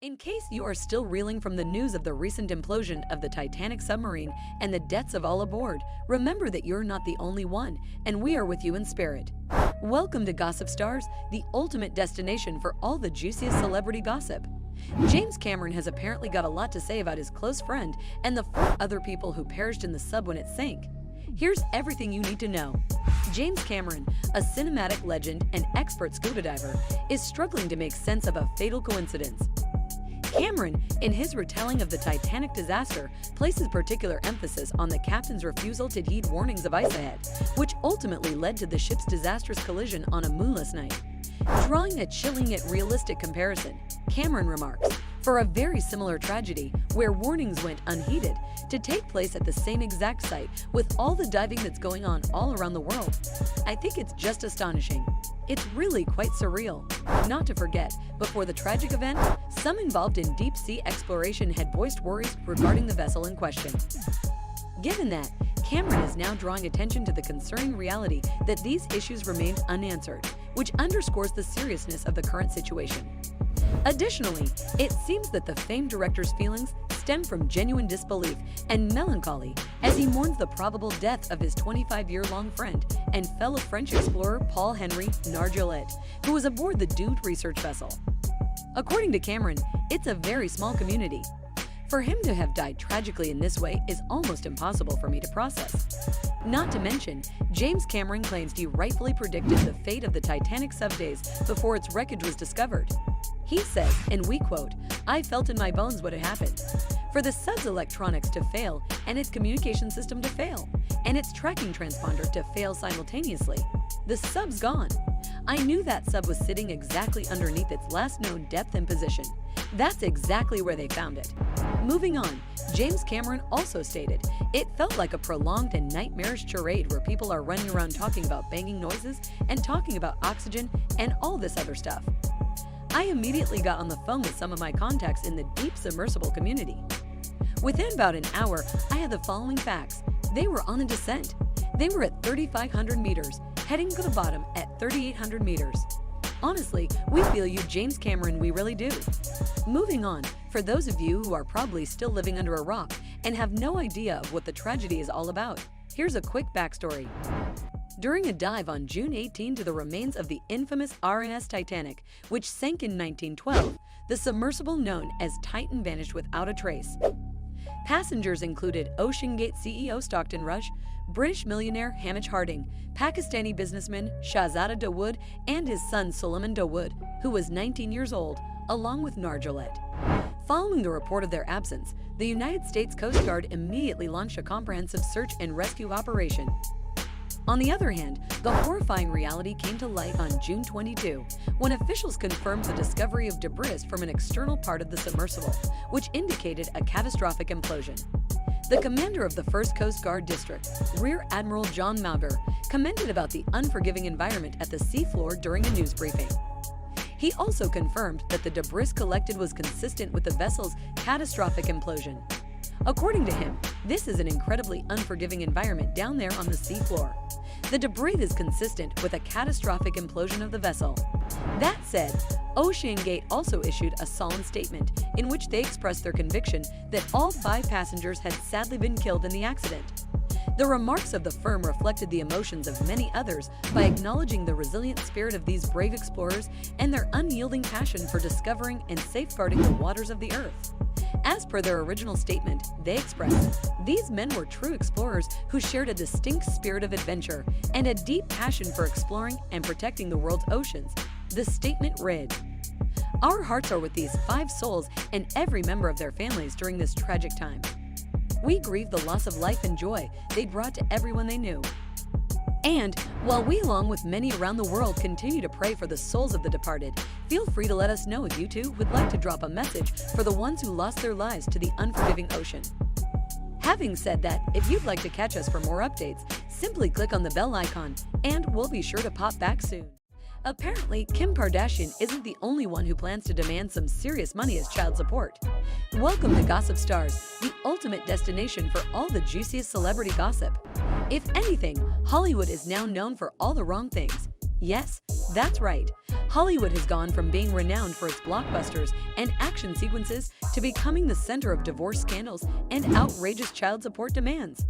In case you are still reeling from the news of the recent implosion of the Titanic submarine and the deaths of all aboard, remember that you're not the only one, and we are with you in spirit. Welcome to Gossip Stars, the ultimate destination for all the juiciest celebrity gossip. James Cameron has apparently got a lot to say about his close friend and the 4 other people who perished in the sub when it sank. Here's everything you need to know. James Cameron, a cinematic legend and expert scuba diver, is struggling to make sense of a fatal coincidence. Cameron, in his retelling of the Titanic disaster, places particular emphasis on the captain's refusal to heed warnings of ice ahead, which ultimately led to the ship's disastrous collision on a moonless night. Drawing a chilling yet realistic comparison, Cameron remarks, "For a very similar tragedy, where warnings went unheeded, to take place at the same exact site with all the diving that's going on all around the world. I think it's just astonishing. It's really quite surreal." Not to forget, before the tragic event, some involved in deep-sea exploration had voiced worries regarding the vessel in question. Given that, Cameron is now drawing attention to the concerning reality that these issues remain unanswered, which underscores the seriousness of the current situation. Additionally, it seems that the famed director's feelings stem from genuine disbelief and melancholy as he mourns the probable death of his 25-year-long friend and fellow French explorer Paul-Henri Nargeolet, who was aboard the doomed research vessel. According to Cameron, it's a very small community. For him to have died tragically in this way is almost impossible for me to process. Not to mention, James Cameron claims he rightfully predicted the fate of the Titanic sub days before its wreckage was discovered. He says, and we quote, "I felt in my bones what had happened. For the sub's electronics to fail and its communication system to fail, and its tracking transponder to fail simultaneously, the sub's gone. I knew that sub was sitting exactly underneath its last known depth and position. That's exactly where they found it." Moving on, James Cameron also stated, "It felt like a prolonged and nightmarish charade where people are running around talking about banging noises and talking about oxygen and all this other stuff. I immediately got on the phone with some of my contacts in the deep submersible community. Within about an hour, I had the following facts. They were on a descent. They were at 3,500 meters, heading to the bottom at 3,800 meters. Honestly, we feel you, James Cameron, we really do." Moving on, for those of you who are probably still living under a rock and have no idea of what the tragedy is all about, here's a quick backstory. During a dive on June 18 to the remains of the infamous RMS Titanic, which sank in 1912, the submersible known as Titan vanished without a trace. Passengers included OceanGate CEO Stockton Rush, British millionaire Hamish Harding, Pakistani businessman Shahzada Dawood, and his son Suleiman Dawood, who was 19 years old, along with Nargeolet. Following the report of their absence, the United States Coast Guard immediately launched a comprehensive search and rescue operation. On the other hand, the horrifying reality came to light on June 22, when officials confirmed the discovery of debris from an external part of the submersible, which indicated a catastrophic implosion. The commander of the 1st Coast Guard District, Rear Admiral John Mauger, commented about the unforgiving environment at the seafloor during a news briefing. He also confirmed that the debris collected was consistent with the vessel's catastrophic implosion. According to him, this is an incredibly unforgiving environment down there on the seafloor. The debris is consistent with a catastrophic implosion of the vessel. That said, OceanGate also issued a solemn statement in which they expressed their conviction that all 5 passengers had sadly been killed in the accident. The remarks of the firm reflected the emotions of many others by acknowledging the resilient spirit of these brave explorers and their unyielding passion for discovering and safeguarding the waters of the earth. As per their original statement, they expressed, "These men were true explorers who shared a distinct spirit of adventure and a deep passion for exploring and protecting the world's oceans." The statement read, "Our hearts are with these 5 souls and every member of their families during this tragic time. We grieve the loss of life and joy they brought to everyone they knew. And while we, along with many around the world, continue to pray for the souls of the departed, feel free to let us know if you too would like to drop a message for the ones who lost their lives to the unforgiving ocean." Having said that, if you'd like to catch us for more updates, simply click on the bell icon, and we'll be sure to pop back soon. Apparently, Kim Kardashian isn't the only one who plans to demand some serious money as child support. Welcome to Gossip Stars, the ultimate destination for all the juiciest celebrity gossip. If anything, Hollywood is now known for all the wrong things. Yes, That's right. Hollywood has gone from being renowned for its blockbusters and action sequences to becoming the center of divorce scandals and outrageous child support demands.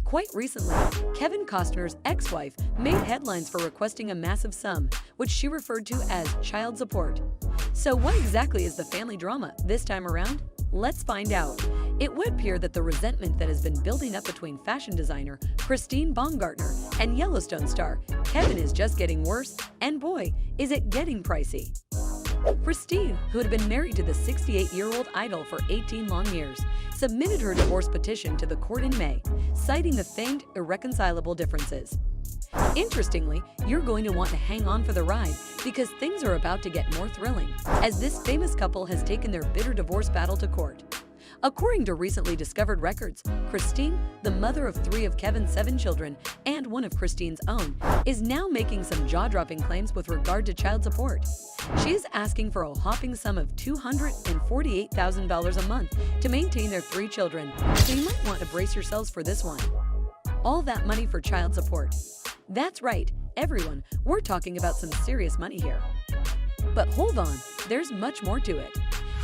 Quite recently, Kevin Costner's ex-wife made headlines for requesting a massive sum, which she referred to as child support. So what exactly is the family drama this time around? Let's find out. It would appear that the resentment that has been building up between fashion designer Christine Baumgartner and Yellowstone star Kevin is just getting worse, and boy, is it getting pricey. Christine, who had been married to the 68-year-old idol for 18 long years, submitted her divorce petition to the court in May, citing the famed irreconcilable differences. Interestingly, you're going to want to hang on for the ride because things are about to get more thrilling, as this famous couple has taken their bitter divorce battle to court. According to recently discovered records, Christine, the mother of 3 of Kevin's 7 children and one of Christine's own, is now making some jaw-dropping claims with regard to child support. She is asking for a whopping sum of $248,000 a month to maintain their 3 children, so you might want to brace yourselves for this one. All that money for child support. That's right, everyone, we're talking about some serious money here. But hold on, there's much more to it.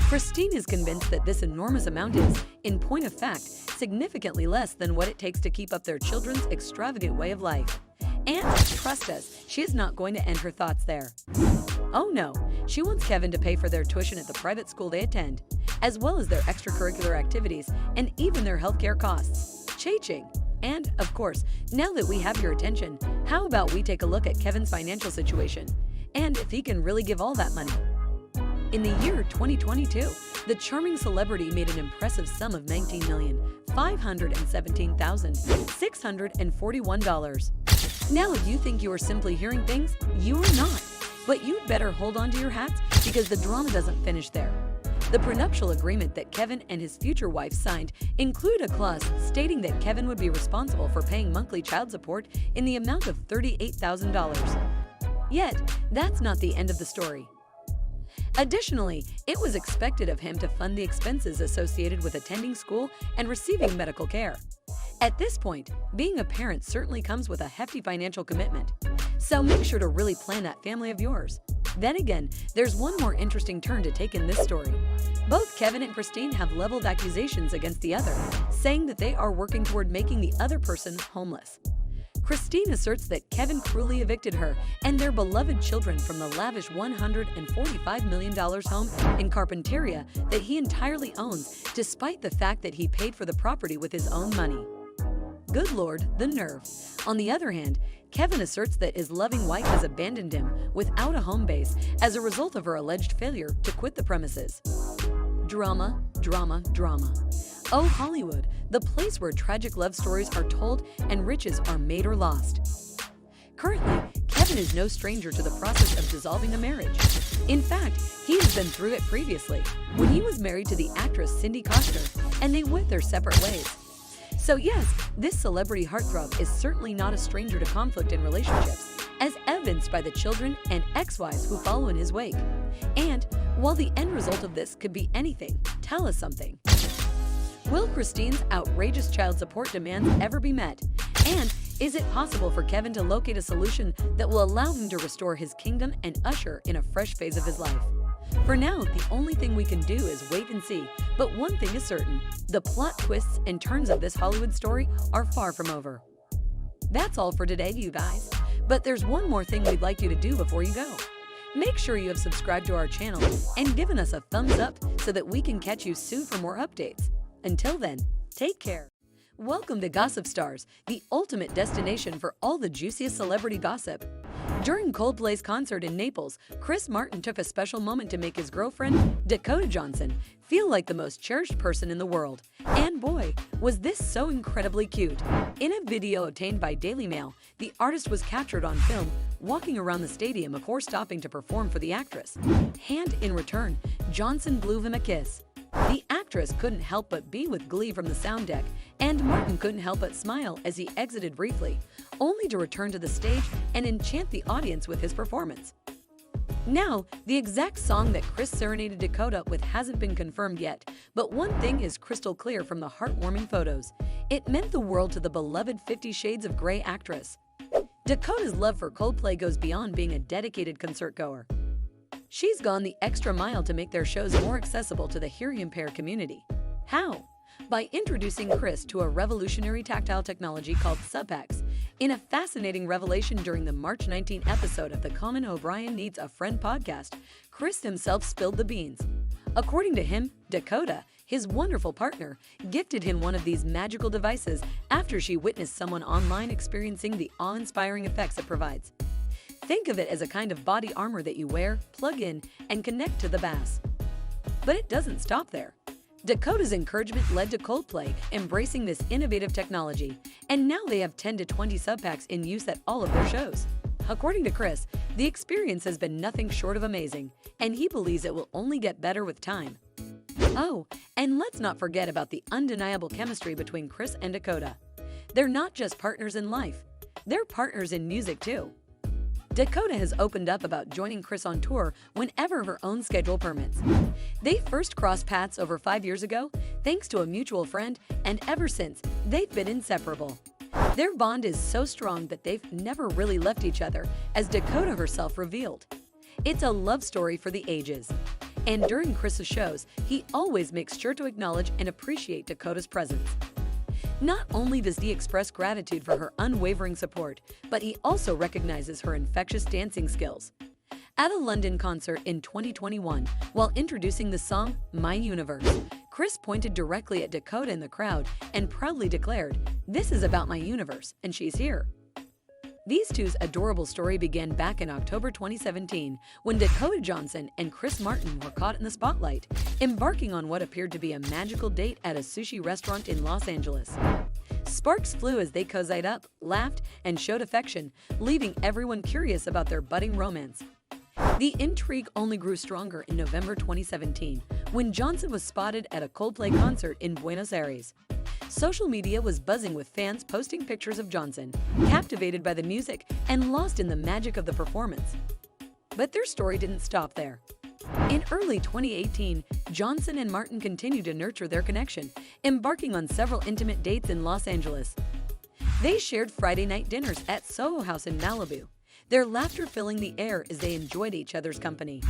Christine is convinced that this enormous amount is, in point of fact, significantly less than what it takes to keep up their children's extravagant way of life. And trust us, she is not going to end her thoughts there. Oh no, she wants Kevin to pay for their tuition at the private school they attend, as well as their extracurricular activities and even their healthcare costs. Cha-ching! And, of course, now that we have your attention, how about we take a look at Kevin's financial situation, and if he can really give all that money. In the year 2022, the charming celebrity made an impressive sum of $19,517,641. Now, if you think you are simply hearing things, you are not. But you'd better hold on to your hats because the drama doesn't finish there. The prenuptial agreement that Kevin and his future wife signed included a clause stating that Kevin would be responsible for paying monthly child support in the amount of $38,000. Yet, that's not the end of the story. Additionally, it was expected of him to fund the expenses associated with attending school and receiving medical care. At this point, being a parent certainly comes with a hefty financial commitment, so make sure to really plan that family of yours. Then again, there's one more interesting turn to take in this story. Both Kevin and Christine have leveled accusations against the other, saying that they are working toward making the other person homeless. Christine asserts that Kevin cruelly evicted her and their beloved children from the lavish $145 million home in Carpinteria that he entirely owns, despite the fact that he paid for the property with his own money. Good Lord, the nerve. On the other hand, Kevin asserts that his loving wife has abandoned him without a home base as a result of her alleged failure to quit the premises. Drama, drama, drama. Oh, Hollywood, the place where tragic love stories are told and riches are made or lost. Currently, Kevin is no stranger to the process of dissolving a marriage. In fact, he has been through it previously, when he was married to the actress Cindy Costner, and they went their separate ways. So yes, this celebrity heartthrob is certainly not a stranger to conflict in relationships, as evidenced by the children and ex-wives who follow in his wake. And while the end result of this could be anything, tell us something. Will Christine's outrageous child support demands ever be met? And is it possible for Kevin to locate a solution that will allow him to restore his kingdom and usher in a fresh phase of his life? For now, the only thing we can do is wait and see, but one thing is certain, the plot twists and turns of this Hollywood story are far from over. That's all for today, you guys. But there's one more thing we'd like you to do before you go. Make sure you have subscribed to our channel and given us a thumbs up so that we can catch you soon for more updates. Until then, take care. Welcome to Gossip Stars, the ultimate destination for all the juiciest celebrity gossip. During Coldplay's concert in Naples, Chris Martin took a special moment to make his girlfriend, Dakota Johnson, feel like the most cherished person in the world. And boy, was this so incredibly cute. In a video obtained by Daily Mail, the artist was captured on film walking around the stadium before stopping to perform for the actress. And in return, Johnson blew him a kiss. The actress couldn't help but be with glee from the sound deck, and Martin couldn't help but smile as he exited briefly, only to return to the stage and enchant the audience with his performance. Now, the exact song that Chris serenaded Dakota with hasn't been confirmed yet, but one thing is crystal clear from the heartwarming photos. It meant the world to the beloved 50 Shades of Grey actress. Dakota's love for Coldplay goes beyond being a dedicated concert goer. She's gone the extra mile to make their shows more accessible to the hearing-impaired community. How? By introducing Chris to a revolutionary tactile technology called subpacks. In a fascinating revelation during the March 19 episode of the Conan O'Brien Needs a Friend podcast, Chris himself spilled the beans. According to him, Dakota, his wonderful partner, gifted him one of these magical devices after she witnessed someone online experiencing the awe-inspiring effects it provides. Think of it as a kind of body armor that you wear, plug in, and connect to the bass. But it doesn't stop there. Dakota's encouragement led to Coldplay embracing this innovative technology, and now they have 10 to 20 subpacks in use at all of their shows. According to Chris, the experience has been nothing short of amazing, and he believes it will only get better with time. Oh, and let's not forget about the undeniable chemistry between Chris and Dakota. They're not just partners in life, they're partners in music too. Dakota has opened up about joining Chris on tour whenever her own schedule permits. They first crossed paths over 5 years ago, thanks to a mutual friend, and ever since, they've been inseparable. Their bond is so strong that they've never really left each other, as Dakota herself revealed. It's a love story for the ages. And during Chris's shows, he always makes sure to acknowledge and appreciate Dakota's presence. Not only does he express gratitude for her unwavering support, but he also recognizes her infectious dancing skills. At a London concert in 2021, while introducing the song My Universe, Chris pointed directly at Dakota in the crowd and proudly declared, "This is about my universe, and she's here." These two's adorable story began back in October 2017 when Dakota Johnson and Chris Martin were caught in the spotlight, embarking on what appeared to be a magical date at a sushi restaurant in Los Angeles. Sparks flew as they cozied up, laughed, and showed affection, leaving everyone curious about their budding romance. The intrigue only grew stronger in November 2017 when Johnson was spotted at a Coldplay concert in Buenos Aires. Social media was buzzing with fans posting pictures of Johnson, captivated by the music and lost in the magic of the performance. But their story didn't stop there. In early 2018, Johnson and Martin continued to nurture their connection, embarking on several intimate dates in Los Angeles. They shared Friday night dinners at Soho House in Malibu, their laughter filling the air as they enjoyed each other's company.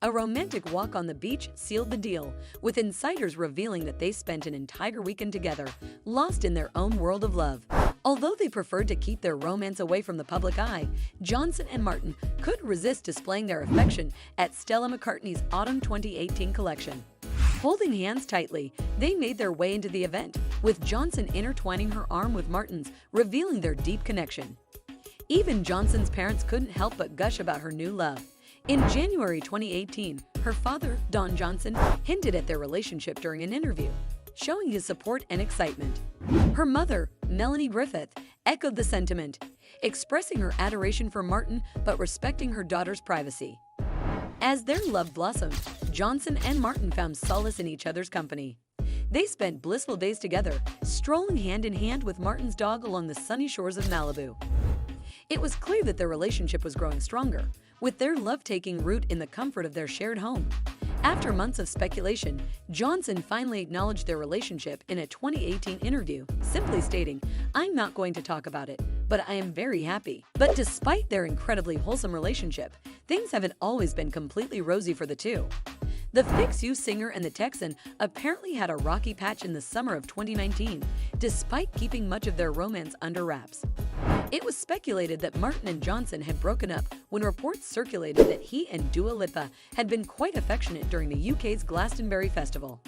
A romantic walk on the beach sealed the deal, with insiders revealing that they spent an entire weekend together, lost in their own world of love. Although they preferred to keep their romance away from the public eye, Johnson and Martin couldn't resist displaying their affection at Stella McCartney's Autumn 2018 collection. Holding hands tightly, they made their way into the event, with Johnson intertwining her arm with Martin's, revealing their deep connection. Even Johnson's parents couldn't help but gush about her new love. In January 2018, her father, Don Johnson, hinted at their relationship during an interview, showing his support and excitement. Her mother, Melanie Griffith, echoed the sentiment, expressing her adoration for Martin but respecting her daughter's privacy. As their love blossomed, Johnson and Martin found solace in each other's company. They spent blissful days together, strolling hand in hand with Martin's dog along the sunny shores of Malibu. It was clear that their relationship was growing stronger, with their love taking root in the comfort of their shared home. After months of speculation, Johnson finally acknowledged their relationship in a 2018 interview, simply stating, "I'm not going to talk about it, but I am very happy." But despite their incredibly wholesome relationship, things haven't always been completely rosy for the two. The Fix You singer and the Texan apparently had a rocky patch in the summer of 2019, despite keeping much of their romance under wraps. It was speculated that Martin and Johnson had broken up when reports circulated that he and Dua Lipa had been quite affectionate during the UK's Glastonbury Festival.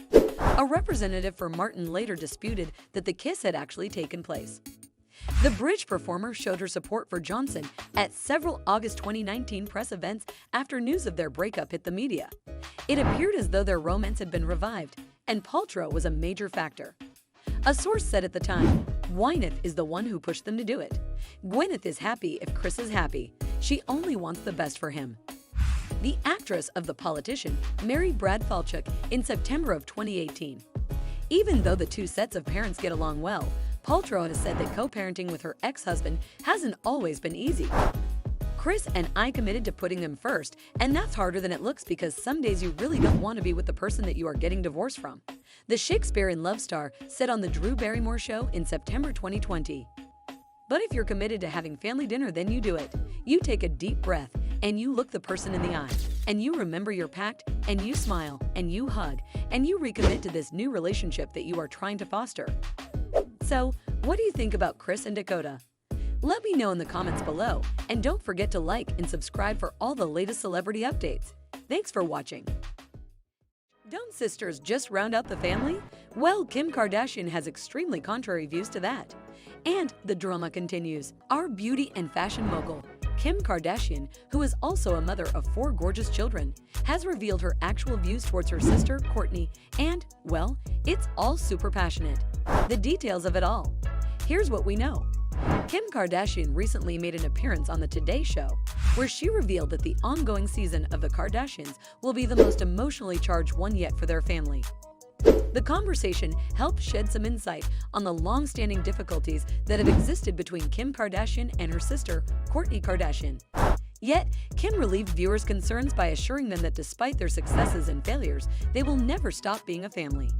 A representative for Martin later disputed that the kiss had actually taken place. The bridge performer showed her support for Johnson at several August 2019 press events after news of their breakup hit the media. It appeared as though their romance had been revived, and Paltrow was a major factor. A source said at the time, "Gwyneth is the one who pushed them to do it. Gwyneth is happy if Chris is happy. She only wants the best for him." The actress of The Politician married Brad Falchuk in September of 2018. Even though the two sets of parents get along well, Paltrow has said that co-parenting with her ex-husband hasn't always been easy. "Chris and I committed to putting them first, and that's harder than it looks because some days you really don't want to be with the person that you are getting divorced from," the Shakespeare in Love star said on The Drew Barrymore Show in September 2020. But if you're committed to having family dinner, then you do it. You take a deep breath and you look the person in the eye and you remember your pact and you smile and you hug and you recommit to this new relationship that you are trying to foster. So, what do you think about Chris and Dakota? Let me know in the comments below, and don't forget to like and subscribe for all the latest celebrity updates. Thanks for watching. Don't sisters just round out the family? Well, Kim Kardashian has extremely contrary views to that. And the drama continues. Our beauty and fashion mogul, Kim Kardashian, who is also a mother of 4 gorgeous children, has revealed her actual views towards her sister, Kourtney, and, well, it's all super passionate. The details of it all. Here's what we know. Kim Kardashian recently made an appearance on the Today Show, where she revealed that the ongoing season of The Kardashians will be the most emotionally charged one yet for their family. The conversation helped shed some insight on the long-standing difficulties that have existed between Kim Kardashian and her sister, Kourtney Kardashian. Yet, Kim relieved viewers' concerns by assuring them that despite their successes and failures, they will never stop being a family.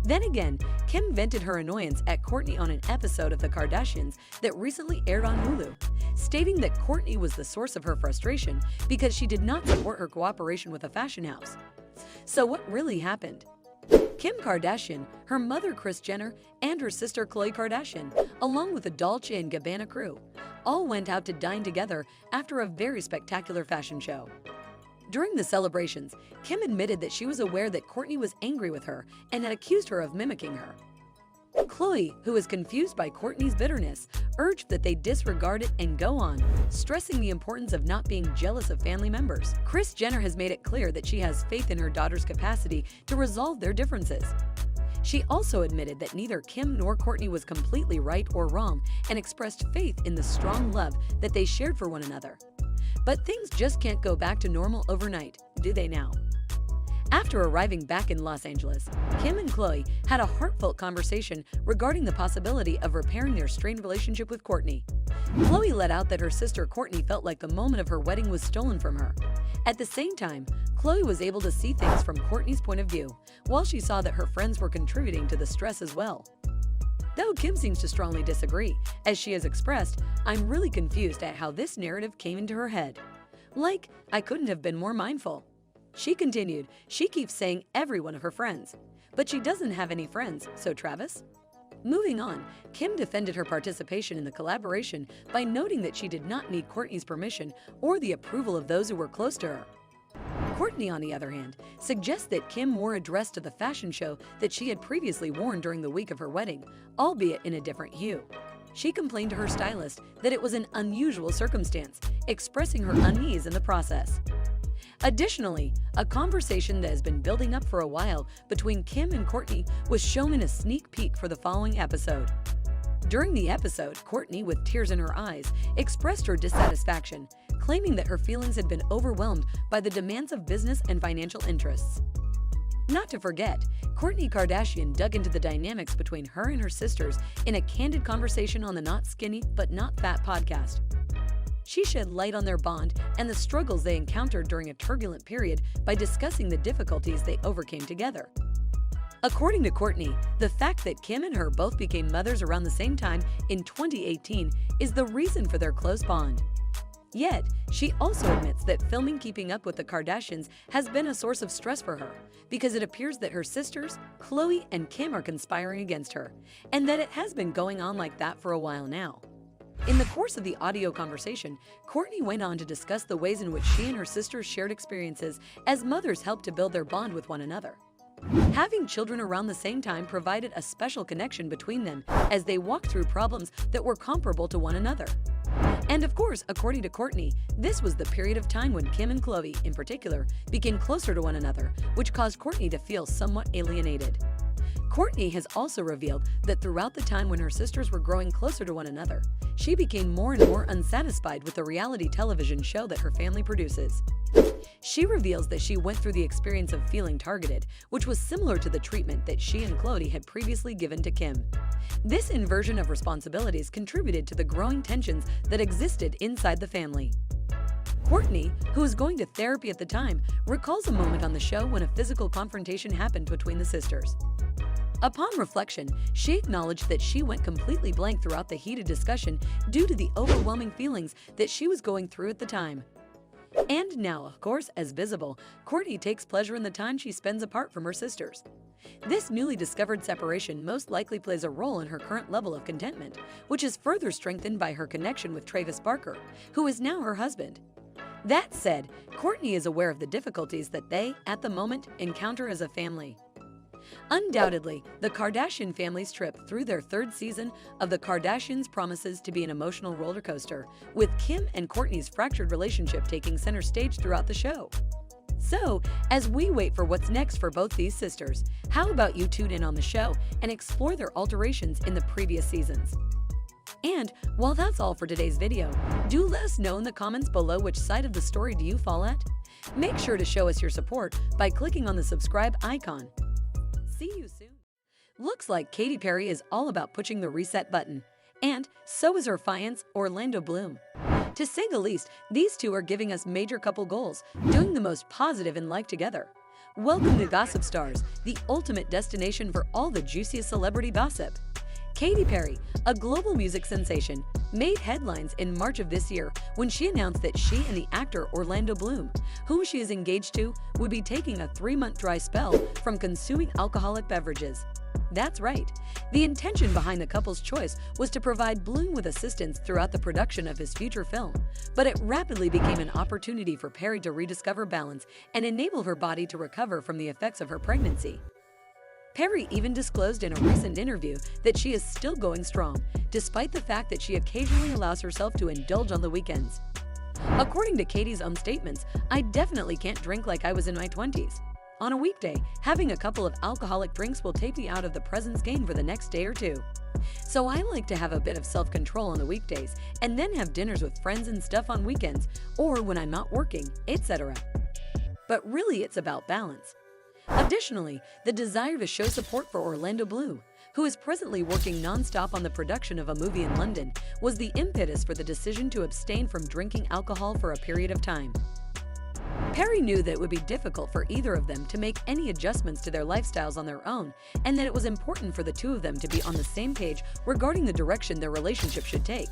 Then again, Kim vented her annoyance at Kourtney on an episode of The Kardashians that recently aired on Hulu, stating that Kourtney was the source of her frustration because she did not support her cooperation with a fashion house. So what really happened? Kim Kardashian, her mother Kris Jenner, and her sister Khloe Kardashian, along with the Dolce & Gabbana crew, all went out to dine together after a very spectacular fashion show. During the celebrations, Kim admitted that she was aware that Kourtney was angry with her and had accused her of mimicking her. Khloe, who was confused by Kourtney's bitterness, urged that they disregard it and go on, stressing the importance of not being jealous of family members. Kris Jenner has made it clear that she has faith in her daughter's capacity to resolve their differences. She also admitted that neither Kim nor Kourtney was completely right or wrong and expressed faith in the strong love that they shared for one another. But things just can't go back to normal overnight, do they now? After arriving back in Los Angeles, Kim and Khloe had a heartfelt conversation regarding the possibility of repairing their strained relationship with Kourtney. Khloe let out that her sister Kourtney felt like the moment of her wedding was stolen from her. At the same time, Khloe was able to see things from Kourtney's point of view, while she saw that her friends were contributing to the stress as well. Though Kim seems to strongly disagree, as she has expressed, "I'm really confused at how this narrative came into her head. Like, I couldn't have been more mindful." She continued, she keeps saying every one of her friends, but she doesn't have any friends, so Travis? Moving on, Kim defended her participation in the collaboration by noting that she did not need Kourtney's permission or the approval of those who were close to her. Kourtney, on the other hand, suggests that Kim wore a dress to the fashion show that she had previously worn during the week of her wedding, albeit in a different hue. She complained to her stylist that it was an unusual circumstance, expressing her unease in the process. Additionally, a conversation that has been building up for a while between Kim and Kourtney was shown in a sneak peek for the following episode. During the episode, Kourtney, with tears in her eyes, expressed her dissatisfaction, claiming that her feelings had been overwhelmed by the demands of business and financial interests. Not to forget, Kourtney Kardashian dug into the dynamics between her and her sisters in a candid conversation on the Not Skinny But Not Fat podcast. She shed light on their bond and the struggles they encountered during a turbulent period by discussing the difficulties they overcame together. According to Kourtney, the fact that Kim and her both became mothers around the same time in 2018 is the reason for their close bond. Yet, she also admits that filming Keeping Up with the Kardashians has been a source of stress for her because it appears that her sisters, Khloe and Kim, are conspiring against her, and that it has been going on like that for a while now. In the course of the audio conversation, Kourtney went on to discuss the ways in which she and her sisters shared experiences as mothers helped to build their bond with one another. Having children around the same time provided a special connection between them as they walked through problems that were comparable to one another. And of course, according to Kourtney, this was the period of time when Kim and Khloe, in particular, became closer to one another, which caused Kourtney to feel somewhat alienated. Kourtney has also revealed that throughout the time when her sisters were growing closer to one another, she became more and more unsatisfied with the reality television show that her family produces. She reveals that she went through the experience of feeling targeted, which was similar to the treatment that she and Khloe had previously given to Kim. This inversion of responsibilities contributed to the growing tensions that existed inside the family. Kourtney, who was going to therapy at the time, recalls a moment on the show when a physical confrontation happened between the sisters. Upon reflection, she acknowledged that she went completely blank throughout the heated discussion due to the overwhelming feelings that she was going through at the time. And now, of course, as visible, Kourtney takes pleasure in the time she spends apart from her sisters. This newly discovered separation most likely plays a role in her current level of contentment, which is further strengthened by her connection with Travis Barker, who is now her husband. That said, Kourtney is aware of the difficulties that they, at the moment, encounter as a family. Undoubtedly, the Kardashian family's trip through their third season of The Kardashians promises to be an emotional roller coaster, with Kim and Kourtney's fractured relationship taking center stage throughout the show. So, as we wait for what's next for both these sisters, how about you tune in on the show and explore their alterations in the previous seasons? And while that's all for today's video, do let us know in the comments below which side of the story do you fall at. Make sure to show us your support by clicking on the subscribe icon. See you soon. Looks like Katy Perry is all about pushing the reset button, and so is her fiancé Orlando Bloom. To say the least, these two are giving us major couple goals, doing the most positive in life together. Welcome to Gossip Stars, the ultimate destination for all the juiciest celebrity gossip. Katy Perry, a global music sensation, made headlines in March of this year when she announced that she and the actor Orlando Bloom, whom she is engaged to, would be taking a 3-month dry spell from consuming alcoholic beverages. That's right. The intention behind the couple's choice was to provide Bloom with assistance throughout the production of his future film, but it rapidly became an opportunity for Perry to rediscover balance and enable her body to recover from the effects of her pregnancy. Perry even disclosed in a recent interview that she is still going strong, despite the fact that she occasionally allows herself to indulge on the weekends. According to Katy's own statements, "I definitely can't drink like I was in my 20s. On a weekday, having a couple of alcoholic drinks will take me out of the presence game for the next day or two. So I like to have a bit of self-control on the weekdays and then have dinners with friends and stuff on weekends or when I'm not working, etc." But really, it's about balance. Additionally, the desire to show support for Orlando Bloom, who is presently working non-stop on the production of a movie in London, was the impetus for the decision to abstain from drinking alcohol for a period of time. Perry knew that it would be difficult for either of them to make any adjustments to their lifestyles on their own, and that it was important for the two of them to be on the same page regarding the direction their relationship should take.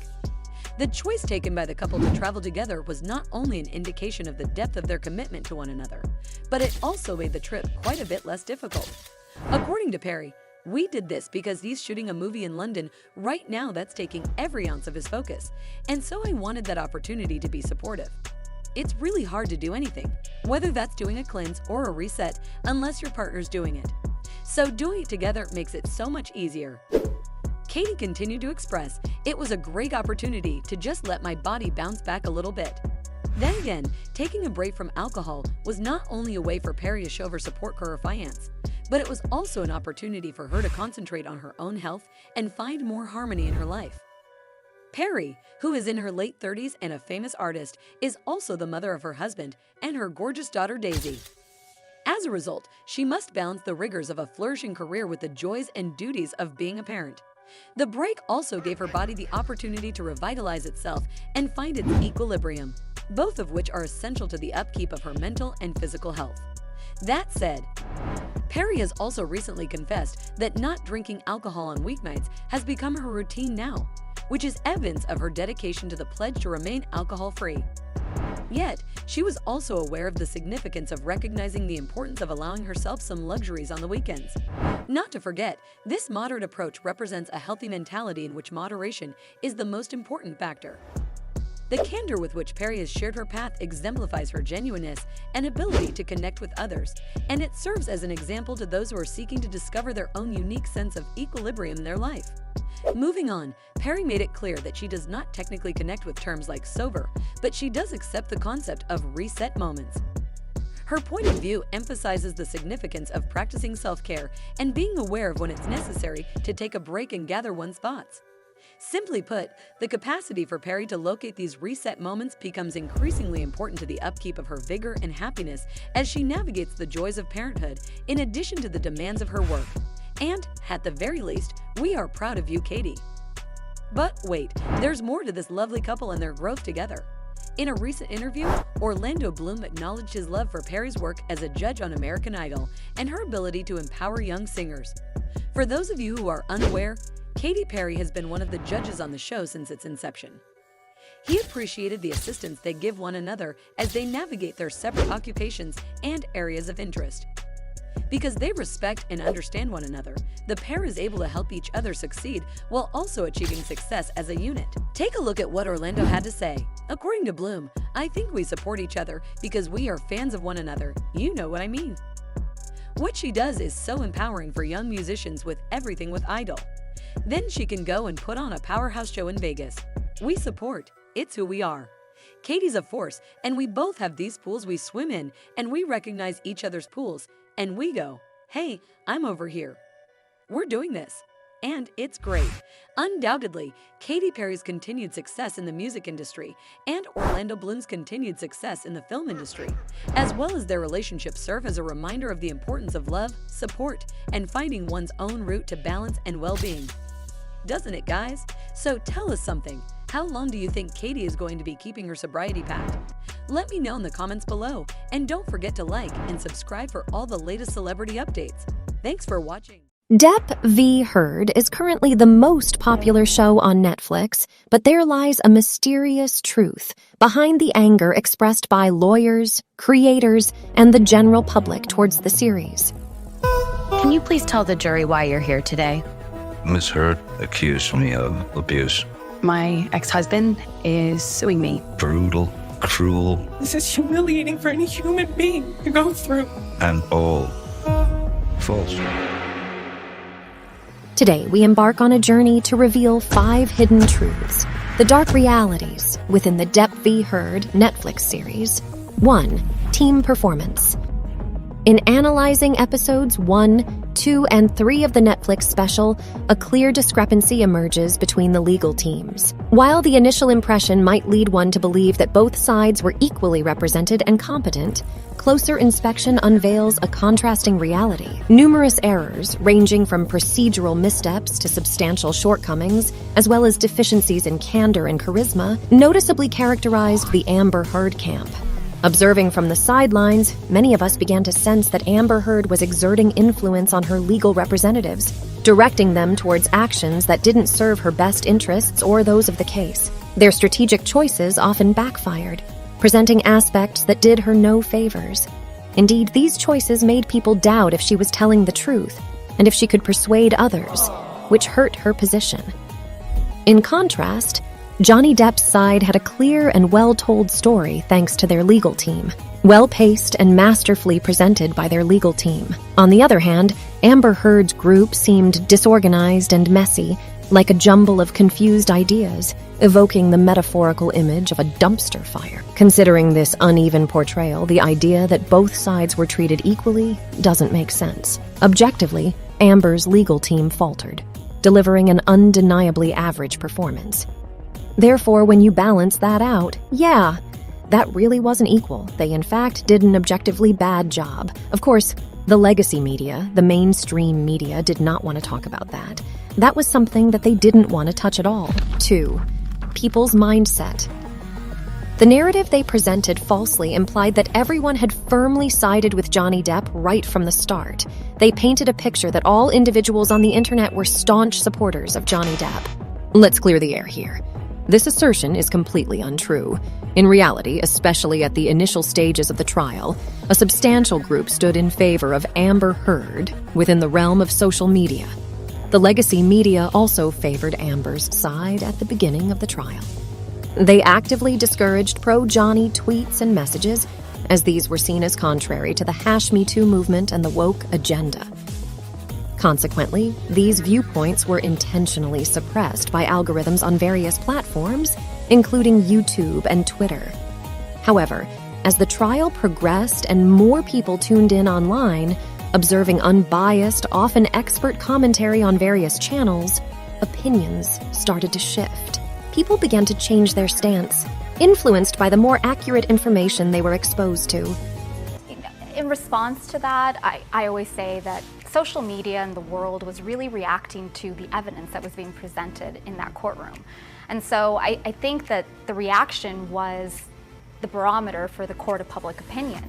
The choice taken by the couple to travel together was not only an indication of the depth of their commitment to one another, but it also made the trip quite a bit less difficult. According to Perry, "We did this because he's shooting a movie in London right now that's taking every ounce of his focus, and so I wanted that opportunity to be supportive. It's really hard to do anything, whether that's doing a cleanse or a reset, unless your partner's doing it. So doing it together makes it so much easier." Katy continued to express, "It was a great opportunity to just let my body bounce back a little bit." Then again, taking a break from alcohol was not only a way for Perry to show her support for her fiancé, but it was also an opportunity for her to concentrate on her own health and find more harmony in her life. Perry, who is in her late 30s and a famous artist, is also the mother of her husband and her gorgeous daughter Daisy. As a result, she must balance the rigors of a flourishing career with the joys and duties of being a parent. The break also gave her body the opportunity to revitalize itself and find its equilibrium, both of which are essential to the upkeep of her mental and physical health. That said, Perry has also recently confessed that not drinking alcohol on weeknights has become her routine now, which is evidence of her dedication to the pledge to remain alcohol-free. Yet, she was also aware of the significance of recognizing the importance of allowing herself some luxuries on the weekends. Not to forget, this moderate approach represents a healthy mentality in which moderation is the most important factor. The candor with which Perry has shared her path exemplifies her genuineness and ability to connect with others, and it serves as an example to those who are seeking to discover their own unique sense of equilibrium in their life. Moving on, Perry made it clear that she does not technically connect with terms like sober, but she does accept the concept of reset moments. Her point of view emphasizes the significance of practicing self-care and being aware of when it's necessary to take a break and gather one's thoughts. Simply put, the capacity for Perry to locate these reset moments becomes increasingly important to the upkeep of her vigor and happiness as she navigates the joys of parenthood in addition to the demands of her work. And, at the very least, we are proud of you, Katy. But wait, there's more to this lovely couple and their growth together. In a recent interview, Orlando Bloom acknowledged his love for Perry's work as a judge on American Idol and her ability to empower young singers. For those of you who are unaware, Katy Perry has been one of the judges on the show since its inception. He appreciated the assistance they give one another as they navigate their separate occupations and areas of interest. Because they respect and understand one another, the pair is able to help each other succeed while also achieving success as a unit. Take a look at what Orlando had to say. According to Bloom, "I think we support each other because we are fans of one another. You know what I mean." What she does is so empowering for young musicians with everything with Idol. Then she can go and put on a powerhouse show in Vegas. We support. It's who we are. Katy's a force, and we both have these pools we swim in, and we recognize each other's pools, and we go, "Hey, I'm over here. We're doing this." And it's great. Undoubtedly, Katy Perry's continued success in the music industry and Orlando Bloom's continued success in the film industry, as well as their relationship, serve as a reminder of the importance of love, support, and finding one's own route to balance and well-being. Doesn't it, guys? So tell us something. How long do you think Katy is going to be keeping her sobriety pact? Let me know in the comments below, and don't forget to like and subscribe for all the latest celebrity updates. Thanks for watching. Depp v. Heard is currently the most popular show on Netflix, but there lies a mysterious truth behind the anger expressed by lawyers, creators, and the general public towards the series. Can you please tell the jury why you're here today? Ms. Heard accused me of abuse. My ex-husband is suing me. Brutal, cruel, This is humiliating for any human being to go through. and all false. Today, we embark on a journey to reveal 5 hidden truths, the dark realities within the Depp v. Heard Netflix series. 1. Team performance. In analyzing episodes 1, 2, and 3 of the Netflix special, a clear discrepancy emerges between the legal teams. While the initial impression might lead one to believe that both sides were equally represented and competent, closer inspection unveils a contrasting reality. Numerous errors, ranging from procedural missteps to substantial shortcomings, as well as deficiencies in candor and charisma, noticeably characterized the Amber Heard camp. Observing from the sidelines, many of us began to sense that Amber Heard was exerting influence on her legal representatives, directing them towards actions that didn't serve her best interests or those of the case. Their strategic choices often backfired, presenting aspects that did her no favors. Indeed, these choices made people doubt if she was telling the truth and if she could persuade others, which hurt her position. In contrast, Johnny Depp's side had a clear and well-told story thanks to their legal team, well-paced and masterfully presented by their legal team. On the other hand, Amber Heard's group seemed disorganized and messy, like a jumble of confused ideas, evoking the metaphorical image of a dumpster fire. Considering this uneven portrayal, the idea that both sides were treated equally doesn't make sense. Objectively, Amber's legal team faltered, delivering an undeniably average performance. Therefore, when you balance that out, yeah, that really wasn't equal. They in fact did an objectively bad job. Of course, the legacy media, the mainstream media, did not want to talk about that. That was something that they didn't want to touch at all. 2. People's mindset. The narrative they presented falsely implied that everyone had firmly sided with Johnny Depp right from the start. They painted a picture that all individuals on the internet were staunch supporters of Johnny Depp. Let's clear the air here. This assertion is completely untrue. In reality, especially at the initial stages of the trial, a substantial group stood in favor of Amber Heard within the realm of social media. The legacy media also favored Amber's side at the beginning of the trial. They actively discouraged pro-Johnny tweets and messages, as these were seen as contrary to the #MeToo movement and the woke agenda. Consequently, these viewpoints were intentionally suppressed by algorithms on various platforms, including YouTube and Twitter. However, as the trial progressed and more people tuned in online, observing unbiased, often expert commentary on various channels, opinions started to shift. People began to change their stance, influenced by the more accurate information they were exposed to. In response to that, I always say that social media and the world was really reacting to the evidence that was being presented in that courtroom. And so I think that the reaction was the barometer for the court of public opinion.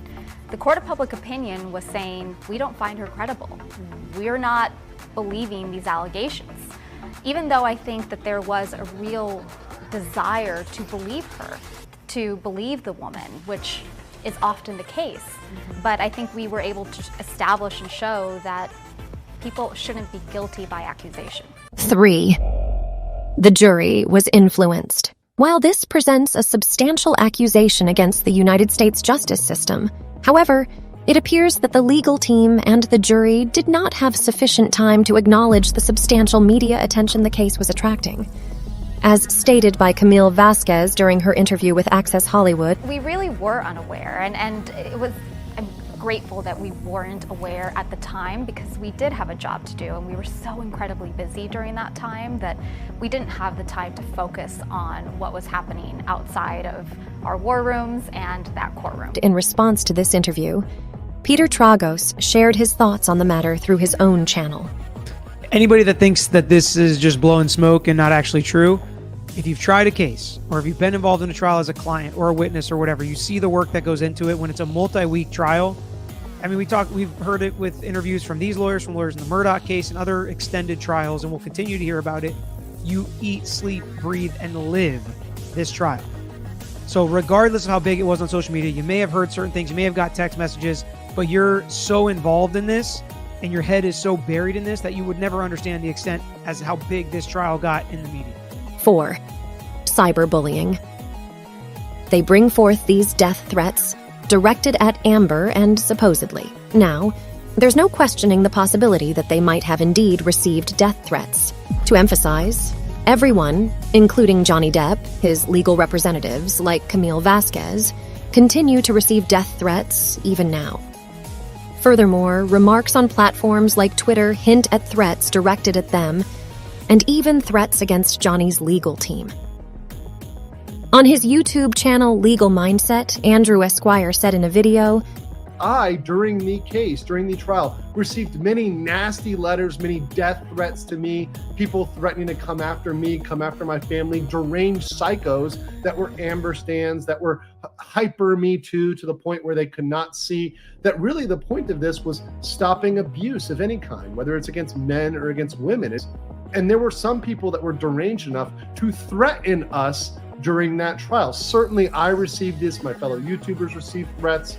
The court of public opinion was saying, we don't find her credible. We're not believing these allegations. Even though I think that there was a real desire to believe her, to believe the woman, which is often the case. But I think we were able to establish and show that people shouldn't be guilty by accusation. 3. The jury was influenced. While this presents a substantial accusation against the United States justice system, however, it appears that the legal team and the jury did not have sufficient time to acknowledge the substantial media attention the case was attracting. As stated by Camille Vasquez during her interview with Access Hollywood, we really were unaware, and I'm grateful that we weren't aware at the time, because we did have a job to do, and we were so incredibly busy during that time that we didn't have the time to focus on what was happening outside of our war rooms and that courtroom. In response to this interview, Peter Tragos shared his thoughts on the matter through his own channel. Anybody that thinks that this is just blowing smoke and not actually true, if you've tried a case, or if you've been involved in a trial as a client or a witness or whatever, you see the work that goes into it when it's a multi-week trial. I mean, we've heard it with interviews from these lawyers, from lawyers in the Murdoch case and other extended trials, and we'll continue to hear about it. You eat, sleep, breathe, and live this trial. So regardless of how big it was on social media, you may have heard certain things, you may have got text messages, but you're so involved in this and your head is so buried in this that you would never understand the extent as how big this trial got in the media. 4. Cyberbullying. They bring forth these death threats directed at Amber and supposedly. Now, there's no questioning the possibility that they might have indeed received death threats. To emphasize, everyone, including Johnny Depp, his legal representatives like Camille Vasquez, continue to receive death threats even now. Furthermore, remarks on platforms like Twitter hint at threats directed at them, and even threats against Johnny's legal team. On his YouTube channel Legal Mindset, Andrew Esquire said in a video, I, during the case, during the trial, received many nasty letters, many death threats to me, people threatening to come after me, come after my family, deranged psychos that were Amber stans, that were hyper Me Too to the point where they could not see that really the point of this was stopping abuse of any kind, whether it's against men or against women. And there were some people that were deranged enough to threaten us during that trial. Certainly I received this, my fellow YouTubers received threats.